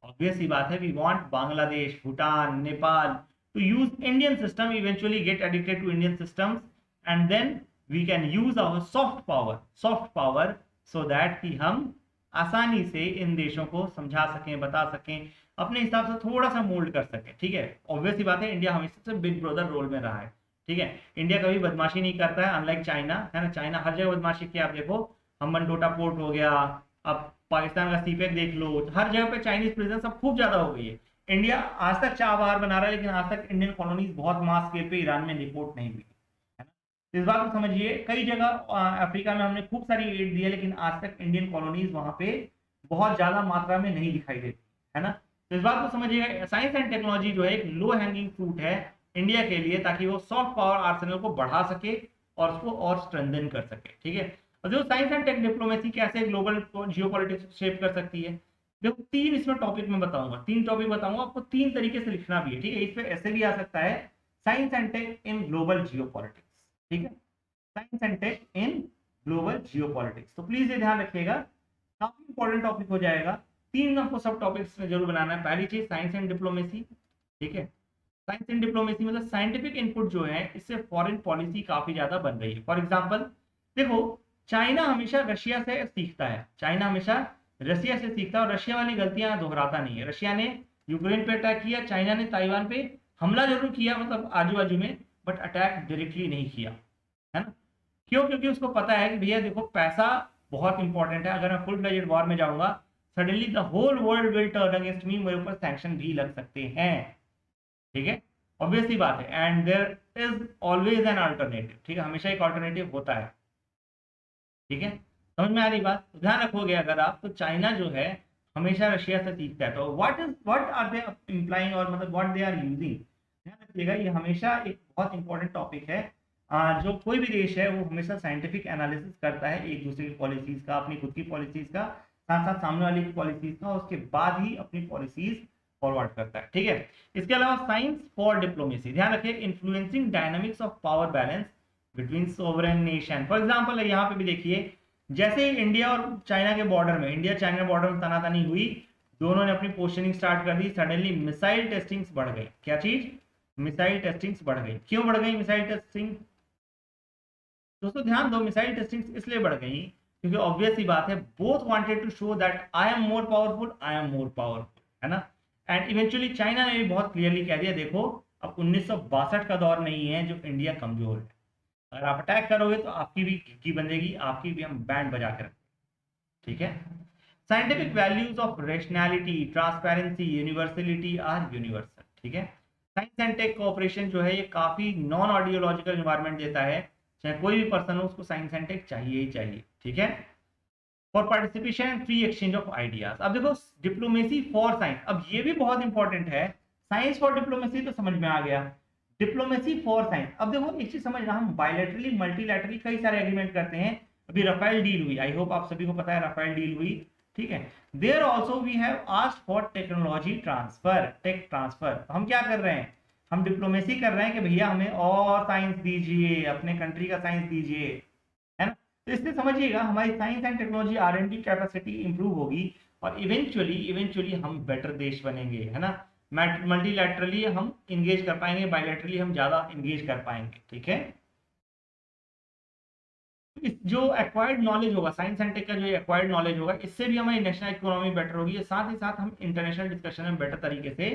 ऑब्वियस सी बात है, we want Bangladesh, Bhutan, Nepal to use Indian system, eventually get addicted to Indian systems, and then we can use our soft power so that कि हम आसानी से इन देशों को समझा सकें, बता सकें, अपने हिसाब से थोड़ा सा मोल्ड कर सकें, ठीक है। ऑब्वियस सी बात है, इंडिया हमेशा से बिग ब्रदर रोल में रहा है, ठीक है। इंडिया कभी बदमाशी नहीं करता है, अनलाइक चाइना, है ना। चाइना हर जगह बदमाशी किया, आप देखो हम्बनटोटा पोर्ट हो गया, अब पाकिस्तान का सीपेक देख लो, हर जगह पे चाइनीज प्रेजेंस अब खूब ज्यादा हो गई है। इंडिया आज तक चार बाहर बना रहा है, लेकिन आज तक इंडियन कॉलोनीज बहुत मास स्केल पे ईरान में रिपोर्ट नहीं हुई, है ना। इस बात को समझिए, कई जगह अफ्रीका में हमने खूब सारी एड दी है, लेकिन आज तक इंडियन कॉलोनीज वहां पे बहुत ज्यादा मात्रा में नहीं दिखाई देती, है ना। तो इस बात को समझिएगा, साइंस एंड टेक्नोलॉजी जो है एक लो हैंगिंग फ्रूट है इंडिया के लिए, ताकि वो सॉफ्ट पावर आर्सेनल को बढ़ा सके और उसको और स्ट्रेंथन कर सके, ठीक है। और जो साइंस एंड टेक डिप्लोमेसी कैसे ग्लोबल जियोपॉलिटिक्स शेप कर सकती है, देखो 3 इसमें टॉपिक मैं बताऊंगा, 3 टॉपिक बताऊंगा आपको, 3 तरीके से लिखना भी है, ठीक है। इस पे ऐसे भी आ सकता है science and tech in global geopolitics, ठीक है, science and tech in global geopolitics. तो प्लीज ये ध्यान रखिएगा, काफी इंपॉर्टेंट टॉपिक हो जाएगा। 3 आपको सब टॉपिक्स में जरूर बनाना है। पहली चीज साइंस एंड डिप्लोमेसी, ठीक है। साइंस एंड डिप्लोमेसी मतलब साइंटिफिक इनपुट जो है, इससे फॉरेन पॉलिसी काफी ज्यादा बन रही है। फॉर एग्जांपल देखो, चाइना हमेशा रशिया से सीखता है, चाइना हमेशा रशिया से सीखता है और रशिया वाली गलतियां दोहराता नहीं है। रशिया ने यूक्रेन पे अटैक किया, चाइना ने ताइवान पे हमला जरूर किया, मतलब आजू बाजू में, बट अटैक डायरेक्टली नहीं किया, है ना। क्यों? क्योंकि उसको पता है कि भैया देखो पैसा बहुत इंपॉर्टेंट है, अगर मैं फुल फ्लेजेड वॉर में जाऊंगा suddenly the whole world will turn against me, मेरे ऊपर सैंक्शन भी लग सकते हैं, ठीक है, ऑब्वियस सी बात है। And there is always an alternative, ठीक है, हमेशा एक अल्टरनेटिव होता है, ठीक है। समझ में आ रही बात? तो ध्यान रखोगे अगर आप, तो चाइना जो है हमेशा रशिया से सीखता है। तो व्हाट आर दे इम्प्लाइंग, और मतलब व्हाट दे आर यूजिंग, ध्यान रखिएगा, ये हमेशा एक बहुत इंपॉर्टेंट टॉपिक है। जो कोई भी देश है वो हमेशा साइंटिफिक एनालिसिस करता है एक दूसरे की पॉलिसीज का, अपनी खुद की पॉलिसीज का, साथ साथ सामने वाले की पॉलिसीज का, उसके बाद ही अपनी पॉलिसीज फॉरवर्ड करता है, ठीक है। इसके अलावा साइंस फॉर डिप्लोमेसी, ध्यान रखिए, influencing dynamics of power balance between sovereign nation. For example यहाँ पे भी देखिए, जैसे ही इंडिया और चाइना के बॉर्डर में, इंडिया चाइना बॉर्डर में तनातनी हुई, दोनों ने अपनी पोस्टनिंग स्टार्ट कर दी, सडनली मिसाइल टेस्टिंग्स बढ़ गई। क्या चीज? मिसाइल टेस्टिंग्स बढ़ गई। क्यों बढ़ गई मिसाइल टेस्टिंग? दोस्तों ध्यान दो, मिसाइल टेस्टिंग्स इसलिए बढ़ गई क्योंकि ऑब्वियस सी बात है, both wanted to show that I am more powerful, I am more powerful, है ना। एंड इवेंचुअली चाइना ने भी बहुत क्लियरली कह दिया, देखो अब 1962 का दौर नहीं है जो इंडिया कमजोर है, अगर आप अटैक करोगे तो आपकी भी घिकी बंदेगी, आपकी भी हम बैंड बजा कर, ठीक है। Scientific values of rationality, transparency, universality are universal, ठीक है। साइंस एंड टेक कोऑपरेशन जो है ये काफी नॉन आइडियोलॉजिकल एनवायरनमेंट देता है, चाहे कोई भी पर्सन हो उसको साइंस एंड टेक चाहिए ही चाहिए, ठीक है। For participation and free exchange of ideas. अब देखो डिप्लोमेसी फॉर साइंस, अब ये भी बहुत इंपॉर्टेंट है। साइंस फॉर डिप्लोमेसी तो समझ में आ गया, डिप्लोमेसी फॉर साइंस। अब देखो एक चीज समझना, हम बायलैटरली मल्टीलैटरली कई सारे एग्रीमेंट करते हैं। अभी राफेल डील हुई, आई होप आप सभी को पता है राफेल डील हुई, ठीक है। There also we have asked for technology transfer, tech transfer. हम क्या कर रहे हैं? हम डिप्लोमेसी कर रहे हैं कि भैया हमें और साइंस दीजिए, अपने कंट्री का साइंस दीजिए, है ना। तो इसलिए समझिएगा हमारी science and technology R&D capacity improve होगी और इवेंचुअली हम बेटर देश बनेंगे, है ना। मल्टीलैटरली हम इंगेज कर पाएंगे, बायलैटरली हम ज्यादा इंगेज कर पाएंगे, ठीक है। इस जो एक्वायर्ड नॉलेज होगा, साइंस एंड टेक का जो एक्वायर्ड नॉलेज होगा, इससे भी हमारी नेशनल इकोनॉमी बेटर होगी, साथ ही साथ हम इंटरनेशनल डिस्कशन में बेटर तरीके से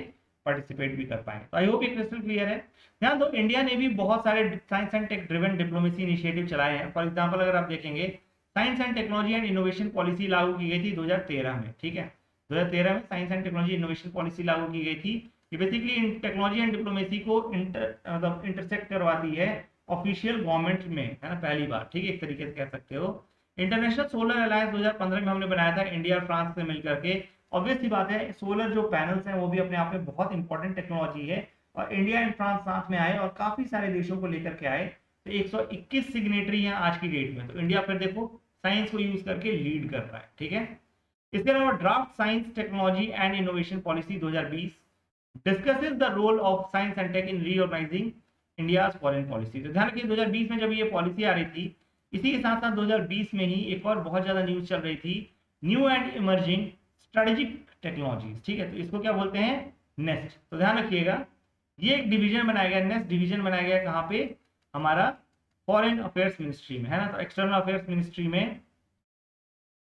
पार्टिसिपेट भी कर पाएंगे। तो आई होप ये क्रिस्टल क्लियर है। ध्यान दो, इंडिया ने भी बहुत सारे science and tech driven diplomacy initiative चलाए हैं। फॉर एग्जांपल अगर आप देखेंगे, science and technology and innovation policy लागू की गई थी 2013 में, ठीक है। 2013 में science and technology innovation policy लागू की गई थी। ये बेसिकली टेक्नोलॉजी एंड डिप्लोमेसी को इंटरसेक्ट करवाती है ऑफिशियल गवर्नमेंट में, है ना, पहली बार, ठीक है, एक तरीके से कह सकते हो। इंटरनेशनल सोलर अलायंस 2015 में हमने बनाया था इंडिया और फ्रांस से मिलकर के। ऑब्वियस सी बात है, सोलर जो पैनल्स हैं वो भी अपने आप में बहुत इंपॉर्टेंट टेक्नोलॉजी है, और इंडिया एंड फ्रांस साथ में आए और काफी सारे देशों को लेकर के आए। तो 121 सिग्नेटरी हैं आज की डेट में। तो इंडिया फिर देखो साइंस को यूज करके लीड कर रहा है, ठीक है। इसके अलावा draft science technology and innovation policy 2020 discusses the role of science and tech in reorganising India foreign policy. तो ध्यान रखिए 2020 में जब ये पॉलिसी आ रही थी, इसी के साथ साथ 2020 में ही एक और बहुत ज्यादा न्यूज चल रही थी, new and emerging strategic technologies, ठीक है। तो इसको क्या बोलते हैं? नेस्ट। तो ध्यान रखिएगा, ये एक डिवीजन बनाया गया, नेस्ट डिवीजन बनाया गया कहाँ पे? हमारा फॉरेन अफेयर्स मिनिस्ट्री में, है ना। तो एक्सटर्नल अफेयर्स मिनिस्ट्री में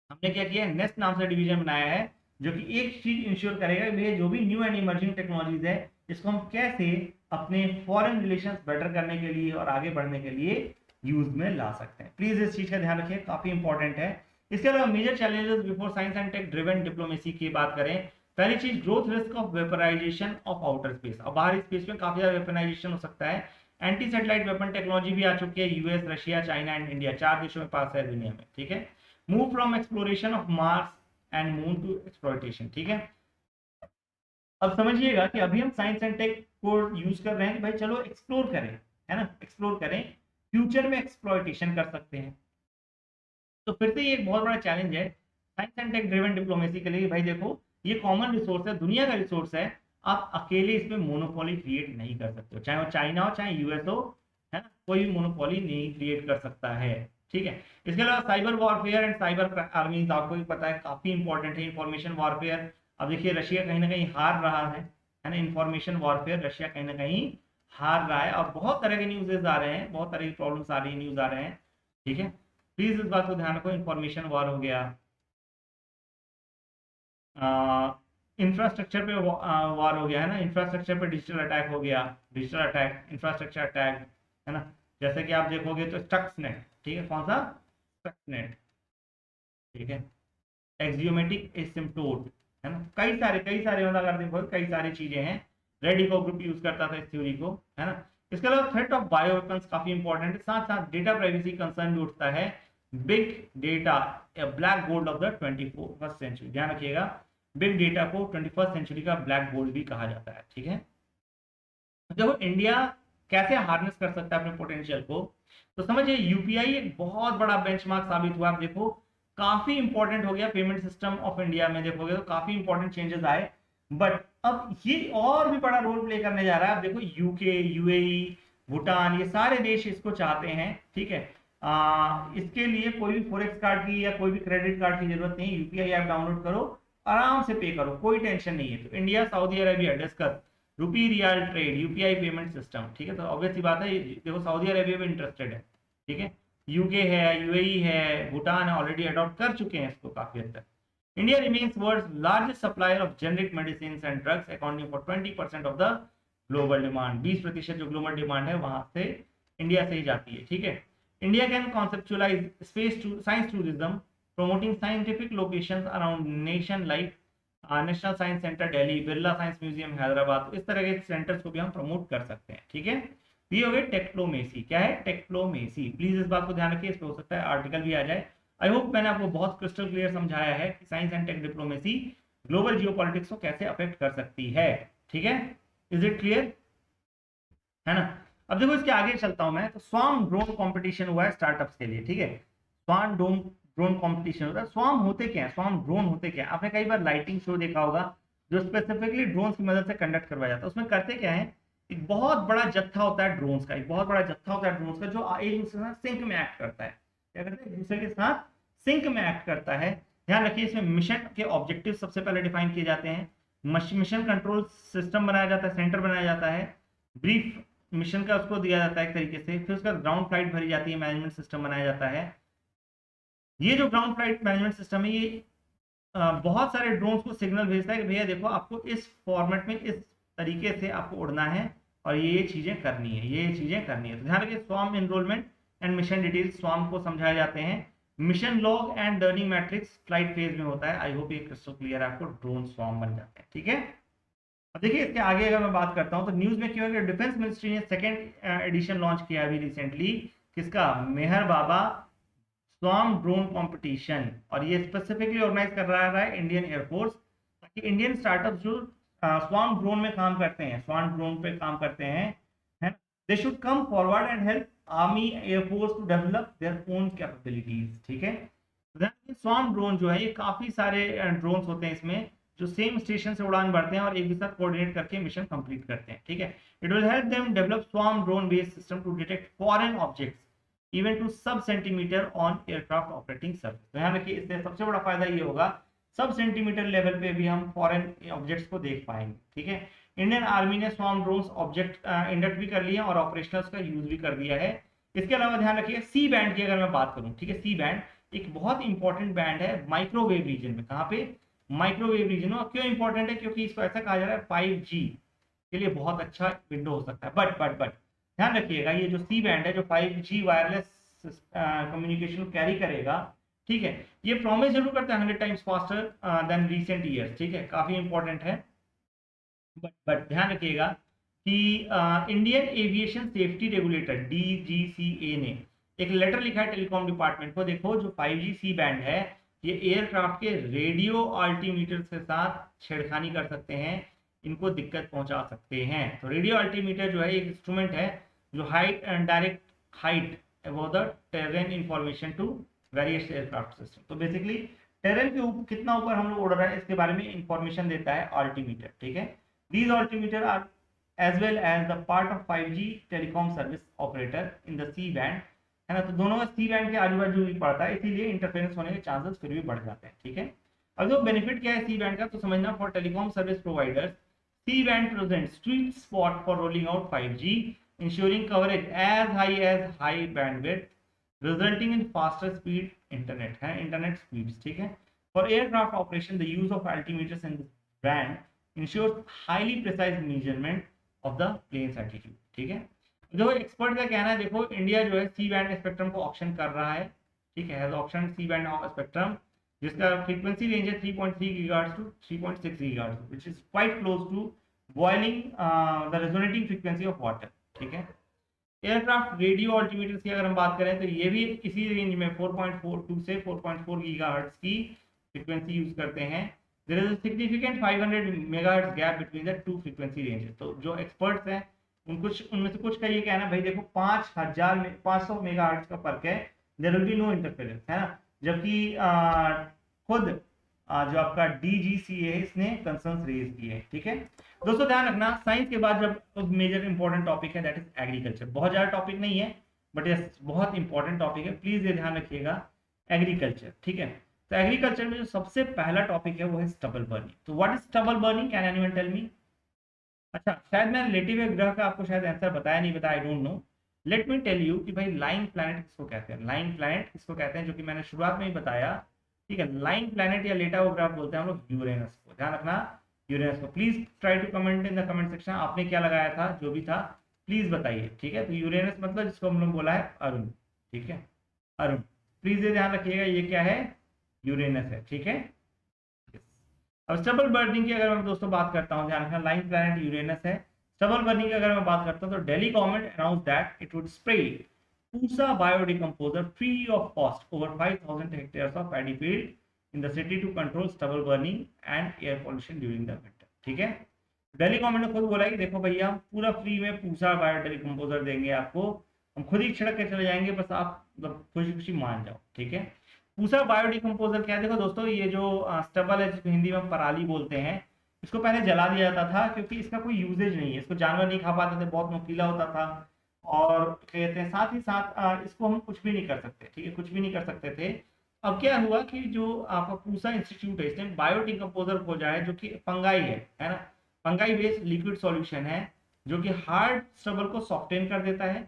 हमने क्या किया, नेस्ट नाम से डिवीजन बनाया है, जो कि एक चीज इंश्योर करेगा कि जो भी न्यू एंड इमर्जिंग टेक्नोलॉजीज है, इसको हम कैसे अपने फॉरेन रिलेशंस बेटर करने के लिए और आगे बढ़ने के लिए यूज में ला सकते हैं। प्लीज इस चीज का ध्यान रखिए, काफी इंपॉर्टेंट है। इसके अलावा major challenges before science and tech driven diplomacy की बात करें, पहली चीज growth risk of weaponisation of outer space. अब बाहरी स्पेस में काफी ज्यादा वेपनाइजेशन हो सकता है। एंटी सैटेलाइट वेपन टेक्नोलॉजी भी आ चुकी है, US, Russia, China and India, 4 देशों में पास है दुनिया में, ठीक है। Move from exploration of Mars and moon to exploitation, ठीक है। अब समझिएगा कि अभी हम साइंस एंड टेक को यूज कर रहे हैं कि भाई चलो एक्सप्लोर करें, है ना, एक्सप्लोर करें, फ्यूचर में एक्सप्लॉयटेशन कर सकते हैं। तो फिर से ये एक बहुत बड़ा चैलेंज है science and tech driven diplomacy के लिए। भाई देखो, ये कॉमन रिसोर्स है, दुनिया का रिसोर्स है, आप अकेले इसमें मोनोपोली क्रिएट नहीं कर सकते हो, चाहे वो चाइना हो चाहे यूएस हो, है ना, कोई मोनोपोली नहीं क्रिएट कर सकता है। ठीक है। इसके अलावा साइबर वॉरफेयर एंड साइबर आर्मीज आपको भी पता है काफी इंपॉर्टेंट है। इंफॉर्मेशन वॉरफेयर, अब देखिए रशिया कहीं ना कहीं हार रहा है ना, इंफॉर्मेशन वॉरफेयर रशिया कहीं ना कहीं हार रहा है, और बहुत तरह के न्यूज़ आ रहे हैं, बहुत तरह की प्रॉब्लम्स आ रही है, न्यूज आ रहे हैं। ठीक है, प्लीज इस बात को ध्यान रखो। इंफॉर्मेशन वॉर हो गया, इंफ्रास्ट्रक्चर पे वार हो गया, है ना, इंफ्रास्ट्रक्चर पे डिजिटल अटैक हो गया, डिजिटल अटैक, इंफ्रास्ट्रक्चर अटैक, है ना। जैसे कि आप देखोगे तो स्टक्सनेट, ठीक है, कौन सा, स्टक्सनेट, ठीक है, एक्सियोमेटिक एसिम्प्टोट, है ना, कई सारे मतलब अगर देखो कई सारी चीजें हैं। रेडिको ग्रुप यूज करता था इस थ्योरी को, है ना। इसके अलावा थ्रेट ऑफ बायो वेपन्स काफी इंपॉर्टेंट है, साथ साथ डेटा प्राइवेसी कंसर्न भी उठता है। Big data black gold of the 21st century, ध्यान रखिएगा, बिग डेटा को 21st सेंचुरी का ब्लैक गोल्ड भी कहा जाता है। ठीक है, देखो इंडिया कैसे हार्नेस कर सकता है अपने पोटेंशियल को, तो समझिए यूपीआई एक बहुत बड़ा बेंचमार्क साबित हुआ। आप देखो काफी इंपॉर्टेंट हो गया पेमेंट सिस्टम ऑफ इंडिया में, देखोगे तो काफी इंपॉर्टेंट चेंजेस आए। बट अब ये और भी बड़ा रोल प्ले करने जा रहा है। आप देखो यूके, यूएई, भूटान, ये सारे देश इसको चाहते हैं। ठीक है, इसके लिए कोई भी फॉरेक्स कार्ड की या कोई भी क्रेडिट कार्ड की जरूरत नहीं, यूपीआई ऐप डाउनलोड करो, आराम से पे करो, कोई टेंशन नहीं है। तो India Saudi Arabia discuss rupee riyal trade UPI payment system. ठीक है, तो ऑब्वियस सी बात है, देखो सऊदी अरेबिया भी इंटरेस्टेड है। ठीक है, यूके है, यूएई है, भूटान है, ऑलरेडी अडॉप्ट कर चुके हैं इसको काफी हद तक। India remains world's largest supplier of generic medicine and drugs accounting for 20% of the global demand. 20% जो ग्लोबल डिमांड है वहां से इंडिया से ही जाती है। ठीक है, India can conceptualise space to science tourism, promoting scientific locations around nation like national science centre Delhi, Birla science museum Hyderabad, तो इस तरह के सेंटर्स को भी हम प्रमोट कर सकते हैं। ठीक है, ये हो गए टेक्नोमेसी। क्या है, टेक्नोमेसी, प्लीज इस बात को ध्यान रखिए, इस पे हो सकता है आर्टिकल भी आ जाए। आई होप मैंने आपको बहुत क्रिस्टल क्लियर समझाया है कि science and tech diplomacy global geopolitics को कैसे अफेक्ट कर सकती है। ठीक है, इज इट क्लियर, है ना। अब देखो इसके आगे चलता हूं मैं, तो स्वाम ड्रोन कंपटीशन हुआ है स्टार्टअप्स के लिए। ठीक है, स्वाम ड्रोन ड्रोन कंपटीशन होता है। स्वाम होते क्या है, स्वाम ड्रोन होते क्या है, आपने कई बार लाइटिंग शो देखा होगा जो स्पेसिफिकली ड्रोन्स की मदद से कंडक्ट करवाया जाता है। उसमें करते क्या है, एक बहुत बड़ा जत्था होता है ड्रोन्स का, एक बहुत बड़ा जत्था होता है ड्रोन्स का, जो एक दूसरे के साथ सिंक में एक्ट करता है। क्या करता है, एक दूसरे के साथ सिंक में एक्ट करता है। ध्यान रखिए, इसमें मिशन के ऑब्जेक्टिव सबसे पहले डिफाइन किए जाते हैं, मिशन कंट्रोल सिस्टम बनाया जाता है, सेंटर बनाया जाता है, ब्रीफ मिशन का उसको दिया जाता है एक तरीके से, फिर उसका ग्राउंड फ्लाइट भरी जाती है, मैनेजमेंट सिस्टम बनाया जाता है। ये जो ग्राउंड फ्लाइट मैनेजमेंट सिस्टम है, ये बहुत सारे ड्रोन्स को सिग्नल भेजता है कि भैया देखो आपको इस फॉर्मेट में इस तरीके से आपको उड़ना है और ये चीजें करनी है, ये चीजें करनी है। तो ध्यान रखिए, स्वाम एनरोलमेंट एंड मिशन डिटेल्स स्वाम को समझाए जाते हैं। Mission log and learning matrix flight phase में होता है। आई होप ये क्रिस्टल क्लियर है आपको, ड्रोन स्वाम बन जाते हैं। ठीक है, अब देखिए इसके आगे अगर मैं बात करता हूं तो न्यूज में क्यों है कि डिफेंस मिनिस्ट्री ने सेकंड एडिशन लॉन्च किया अभी रिसेंटली, किसका, मेहर बाबा स्वाम ड्रोन कंपटीशन, और ये स्पेसिफिकली ऑर्गेनाइज कर रहा है इंडियन एयरफोर्स, ताकि इंडियन स्टार्टअप जो स्वाम ड्रोन में काम करते हैं, स्वाम ड्रोन पे काम करते हैं, they should come forward and help army air force to develop their own capabilities. ठीक है, स्वाम ड्रोन जो है ये काफी सारे ड्रोन्स होते हैं इसमें, जो सेम स्टेशन से उड़ान भरते हैं और एक दूसरे कोऑर्डिनेट करके मिशन कंप्लीट करते हैं। ठीक है, it will help them develop swarm drone based system to detect foreign objects even to sub centimeter on aircraft operating service. तो यहाँ देखिए, इससे सबसे बड़ा फायदा ये होगा, सब सेंटीमीटर लेवल पे भी हम फॉरेन ऑब्जेक्ट्स को देख पाएंगे। ठीक है, इंडियन आर्मी ने स्वाम ड्रोन्स ऑब्जेक्ट इंडक्ट भी कर लिए और ऑपरेशनल्स का यूज भी कर दिया है। इसके अलावा ध्यान रखिए, सी बैंड की अगर मैं बात करूं, ठीक है, सी बैंड एक बहुत इंपॉर्टेंट बैंड है माइक्रोवेव रीजन में। कहाँ पे, माइक्रोवेव रीजन में। क्यों इंपॉर्टेंट है, क्योंकि इसको ऐसा कहा जा रहा है 5G के लिए बहुत अच्छा विंडो हो सकता है। बट ध्यान रखिएगा, ये जो सी बैंड है जो 5G वायरलेस कम्युनिकेशन को कैरी करेगा, ठीक है, ये प्रॉमिस जरूर करता है 100 times faster than recent years. ठीक है, काफी इंपॉर्टेंट है। बट ध्यान रखिएगा कि Indian aviation safety regulator DGCA ने एक लेटर लिखा है टेलीकॉम डिपार्टमेंट को, देखो जो 5G सी बैंड है ये एयरक्राफ्ट के रेडियो अल्टीमीटर के साथ छेड़खानी कर सकते हैं, इनको दिक्कत पहुंचा सकते हैं। तो रेडियो अल्टीमीटर जो है एक इंस्ट्रूमेंट है जो height and direct height about the terrain information to various aircraft system. तो बेसिकली टेरेन के ऊपर कितना ऊपर हम लोग उड़ रहे हैं इसके बारे में इंफॉर्मेशन देता है अल्टीमीटर, ठीक है। These altimeter are as well as the part of 5G telecom service operator in the C band, है ना। तो दोनों का सी बैंड के आजू बाजू भी पड़ता है, इसीलिए इंटरफेरेंस होने के चांसेस फिर भी बढ़ जाते हैं, ठीक है। अब जो बेनिफिट क्या है सी बैंड का, तो समझना, for telecom service providers C band presents sweet spot for rolling out 5G, ensuring coverage as high as high bandwidth, resulting in faster speed internet है, internet speeds, ठीक है। For aircraft operation, the use of altimeters in this band ensures highly precise measurement of the plane's altitude, ठीक है। जो expert का कहना है, देखो इंडिया जो है सी बैंड स्पेक्ट्रम को ऑप्शन कर रहा है, ठीक है, ऑप्शन सी बैंड स्पेक्ट्रम, जिसका फ्रीक्वेंसी रेंज है 3.3 gigahertz to 3.6 gigahertz, which is quite close to boiling the resonating frequency of water, ठीक है। एयरक्राफ्ट रेडियो अल्टीमीटर्स की अगर हम बात करें तो ये भी इसी रेंज में 4.42 से 4.4 गीगाहर्ट्ज की फ्रीक्वेंसी यूज करते हैं। There is a significant 500 megahertz gap between the two frequency ranges. तो जो एक्सपर्ट्स हैं उनमें से कुछ का ये कहना भाई देखो 500 मेगाहर्ट्ज का फर्क है, there will be no interference, है ना। जबकि खुद जो आपका DGCA है इसने कंसर्न्स रेज किए हैं, ठीक है। दोस्तों ध्यान रखना, साइंस के बाद जब मेजर इंपॉर्टेंट टॉपिक है दैट इज एग्रीकल्चर। बहुत ज्यादा टॉपिक नहीं है बट यस बहुत इंपॉर्टेंट टॉपिक है, प्लीज ये ध्यान रखिएगा, एग्रीकल्चर, ठीक है। तो एग्रीकल्चर में जो सबसे पहला टॉपिक है वो है स्टबल बर्निंग। तो what is stubble burning, can anyone tell me? अच्छा, शायद मैंने रिलेटिव ग्रह का आपको शायद आंसर बताया नहीं बताया, I don't know. Let me tell you कि भाई लाइन प्लैनेट किसको कहते हैं, लाइन प्लैनेट किसको कहते हैं, जो कि मैंने शुरुआत में ही बताया, ठीक है। लाइन प्लैनेट या लेटा हुआ ग्रह बोलते हैं हम लोग यूरेनस को, ध्यान रखना यूरेनस को। Please try to comment in the comment section, आपने क्या लगाया था, जो भी था प्लीज बताइए, ठीक है। तो यूरेनस मतलब जिसको हम लोग बोला है अरुण, ठीक है, अरुण। प्लीज ये ध्यान रखिएगा ये क्या है, यूरेनस है, ठीक है। अब स्टबल बर्निंग की अगर मैं दोस्तों बात करता हूँ, ध्यान रखना, लाइन प्लैनेट यूरेनस है। स्टबल बर्निंग की अगर मैं बात करता हूँ तो Delhi government announce that it would spray Pusa biodecomposer free of cost over 5000 hectares of paddy field in the city to control stubble burning and air pollution during the winter, ठीक है। दिल्ली गवर्नमेंट ने खुद बोला कि देखो भैया हम पूरा फ्री में पूसा बायोडिकम्पोजर देंगे आपको, हम खुद ही छिड़क के चले जाएंगे, बस आप मतलब खुशी खुशी मान जाओ, ठीक है। पूसा बायोडिकम्पोजर क्या है, देखो दोस्तों ये जो स्टबल है जिसको हिंदी में पराली बोलते हैं, इसको पहले जला दिया जाता था क्योंकि इसका कोई यूजेज नहीं है, इसको जानवर नहीं खा पाते थे, बहुत नुकीला होता था, और कहते हैं साथ ही साथ इसको हम कुछ भी नहीं कर सकते, ठीक है, कुछ भी नहीं कर सकते थे। अब क्या हुआ कि जो आपका पूसा इंस्टीट्यूट है इसने बायोडिकम्पोजर खोजा है जो कि फंगाई है ना, फंगाई बेस्ड लिक्विड सॉल्यूशन है जो कि हार्ड स्टबल को सॉफ्टेन कर देता है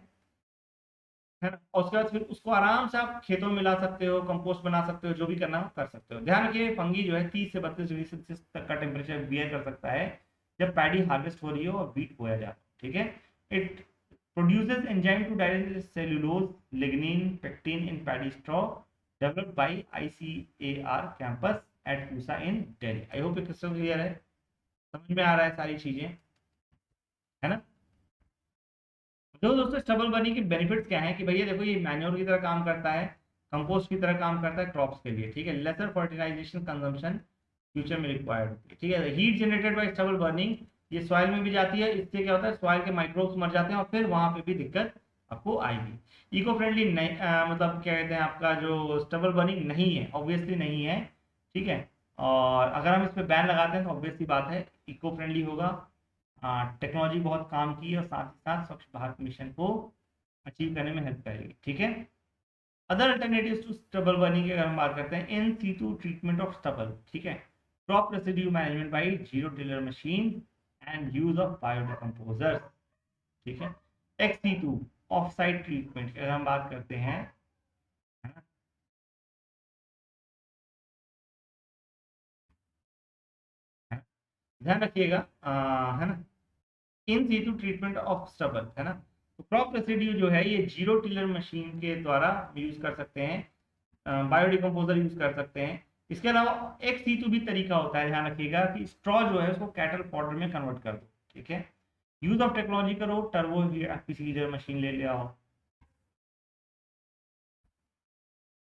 ना। और उसके बाद फिर उसको आराम से आप खेतों में मिला सकते हो, कंपोस्ट बना सकते हो, जो भी करना हो कर सकते हो। ध्यान रखिए फंगी जो है 30 से 32 डिग्री सेल्सियस तक का टेम्परेचर बियर कर सकता है जब पैडी हार्वेस्ट हो रही हो और वीट बोया जाता है, ठीक है। It produces enzyme to digest cellulose, lignin, pectin in paddy straw developed by ICAR campus at Pusa in Delhi. I hope crystal clear है, समझ में आ रहा है सारी चीजें, है ना। जो दोस्तों स्टबल बर्निंग के बेनिफिट्स क्या हैं कि भैया देखो ये मैन्योर की तरह काम करता है, कंपोस्ट की तरह काम करता है क्रॉप्स के लिए, ठीक है। लेसर फर्टिलाइजेशन कंजम्पशन फ्यूचर में रिक्वायर्ड होती है, ठीक है। Heat generated by stubble burning ये सॉइल में भी जाती है, इससे क्या होता है सॉइल के माइक्रोब्स मर जाते हैं और फिर वहां पे भी दिक्कत आपको आएगी। इको फ्रेंडली नहीं मतलब क्या कहते हैं आपका जो स्टबल बर्निंग नहीं है, ऑब्वियसली नहीं है, ठीक है। और अगर हम इस पर बैन लगाते हैं तो ऑब्वियसली बात है इको फ्रेंडली होगा, टेक्नोलॉजी बहुत काम की है और साथ ही साथ स्वच्छ भारत मिशन को अचीव करने में हेल्प करेगी, ठीक है। Other alternatives to stubble burning की अगर हम बात करते हैं, in situ treatment of stubble, ठीक है, crop residue management by zero tiller machine and use of biodecomposers, ठीक है। Ex situ off site treatment की अगर हम बात करते हैं, है ना, ध्यान रखिएगा, है ना, in situ treatment of stubble, है ना। तो क्रॉप रेसिड्यू जो है ये जीरो टिलर मशीन के द्वारा यूज कर सकते हैं, बायोडिकम्पोजर यूज कर सकते हैं। इसके अलावा एक सीटू भी तरीका होता है, ध्यान रखिएगा कि स्ट्रॉ जो है उसको कैटल पाउडर में कन्वर्ट कर दो, ठीक है। यूज ऑफ टेक्नोलॉजी करो, टर्बो सीजर मशीन ले लिया हो,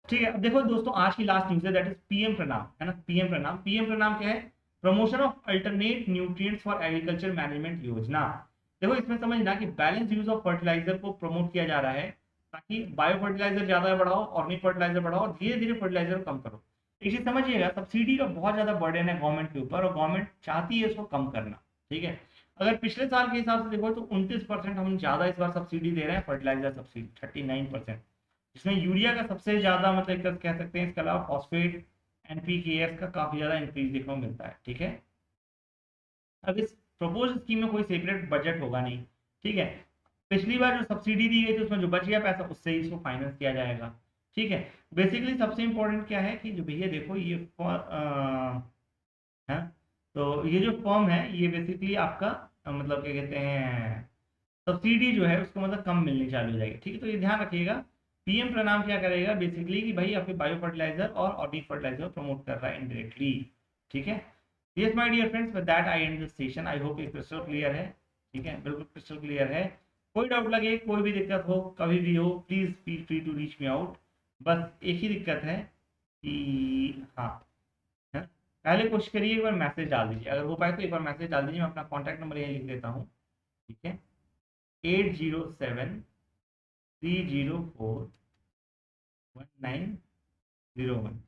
ठीक है। अब देखो दोस्तों आज की लास्ट न्यूज है दैट इज पीएम प्रणाम, है ना, पीएम प्रणाम। पीएम प्रणाम क्या है, promotion of alternate nutrients for agriculture management योजना। देखो इसमें समझना कि बैलेंस यूज ऑफ फर्टिलाइजर को प्रमोट किया जा रहा है ताकि बायो फर्टिलाइजर ज्यादा बढ़ाओ, ऑर्गेनिक फर्टिलाइजर बढ़ाओ, और धीरे धीरे फर्टिलाइजर कम करो। एक चीज समझिएगा, सब्सिडी का बहुत ज्यादा बर्डन है गवर्नमेंट के ऊपर, और गवर्नमेंट चाहती है इसको कम करना। ठीक है, अगर पिछले साल के हिसाब से देखो तो 29% हम ज्यादा इस बार सब्सिडी दे रहे हैं, फर्टिलाइजर सब्सिडी 39%, जिसमें यूरिया का सबसे ज्यादा मतलब कह सकते हैं। इसके अलावा फॉस्फेट, एनपीकेएस का काफी ज्यादा इंक्रीज देखने को मिलता है। ठीक है, अब इस प्रपोज स्कीम में कोई सेपरेट बजट होगा नहीं। ठीक है, पिछली बार जो सब्सिडी दी गई थी उसमें जो बच गया पैसा उससे ही इसको फाइनेंस किया जाएगा। ठीक है, बेसिकली सबसे इंपॉर्टेंट क्या है कि जो भैया देखो ये है, तो ये जो फॉर्म है ये बेसिकली आपका मतलब क्या कहते हैं, सब्सिडी जो है उसको मतलब कम मिलनी चालू हो जाएगी। ठीक है, तो ये ध्यान रखिएगा, पीएम प्रणाम क्या करेगा बेसिकली कि भाई आपके बायो फर्टिलाइजर और ऑर्गेनिक फर्टिलाइजर प्रमोट कर रहा है इनडायरेक्टली। ठीक है, yes my dear friends, with that I end this session. I hope ये क्रिस्टल क्लियर है। ठीक है, बिल्कुल क्रिस्टल क्लियर है। कोई डाउट लगे, कोई भी दिक्कत हो, कभी भी हो, please feel free to reach me out. बस एक ही दिक्कत है कि हाँ, है? पहले कोशिश करिए एक बार मैसेज डाल दीजिए, अगर हो पाए तो एक बार मैसेज डाल दीजिए। मैं अपना कॉन्टैक्ट नंबर यहीं लिख देता हूँ। ठीक है, 807 304 1901।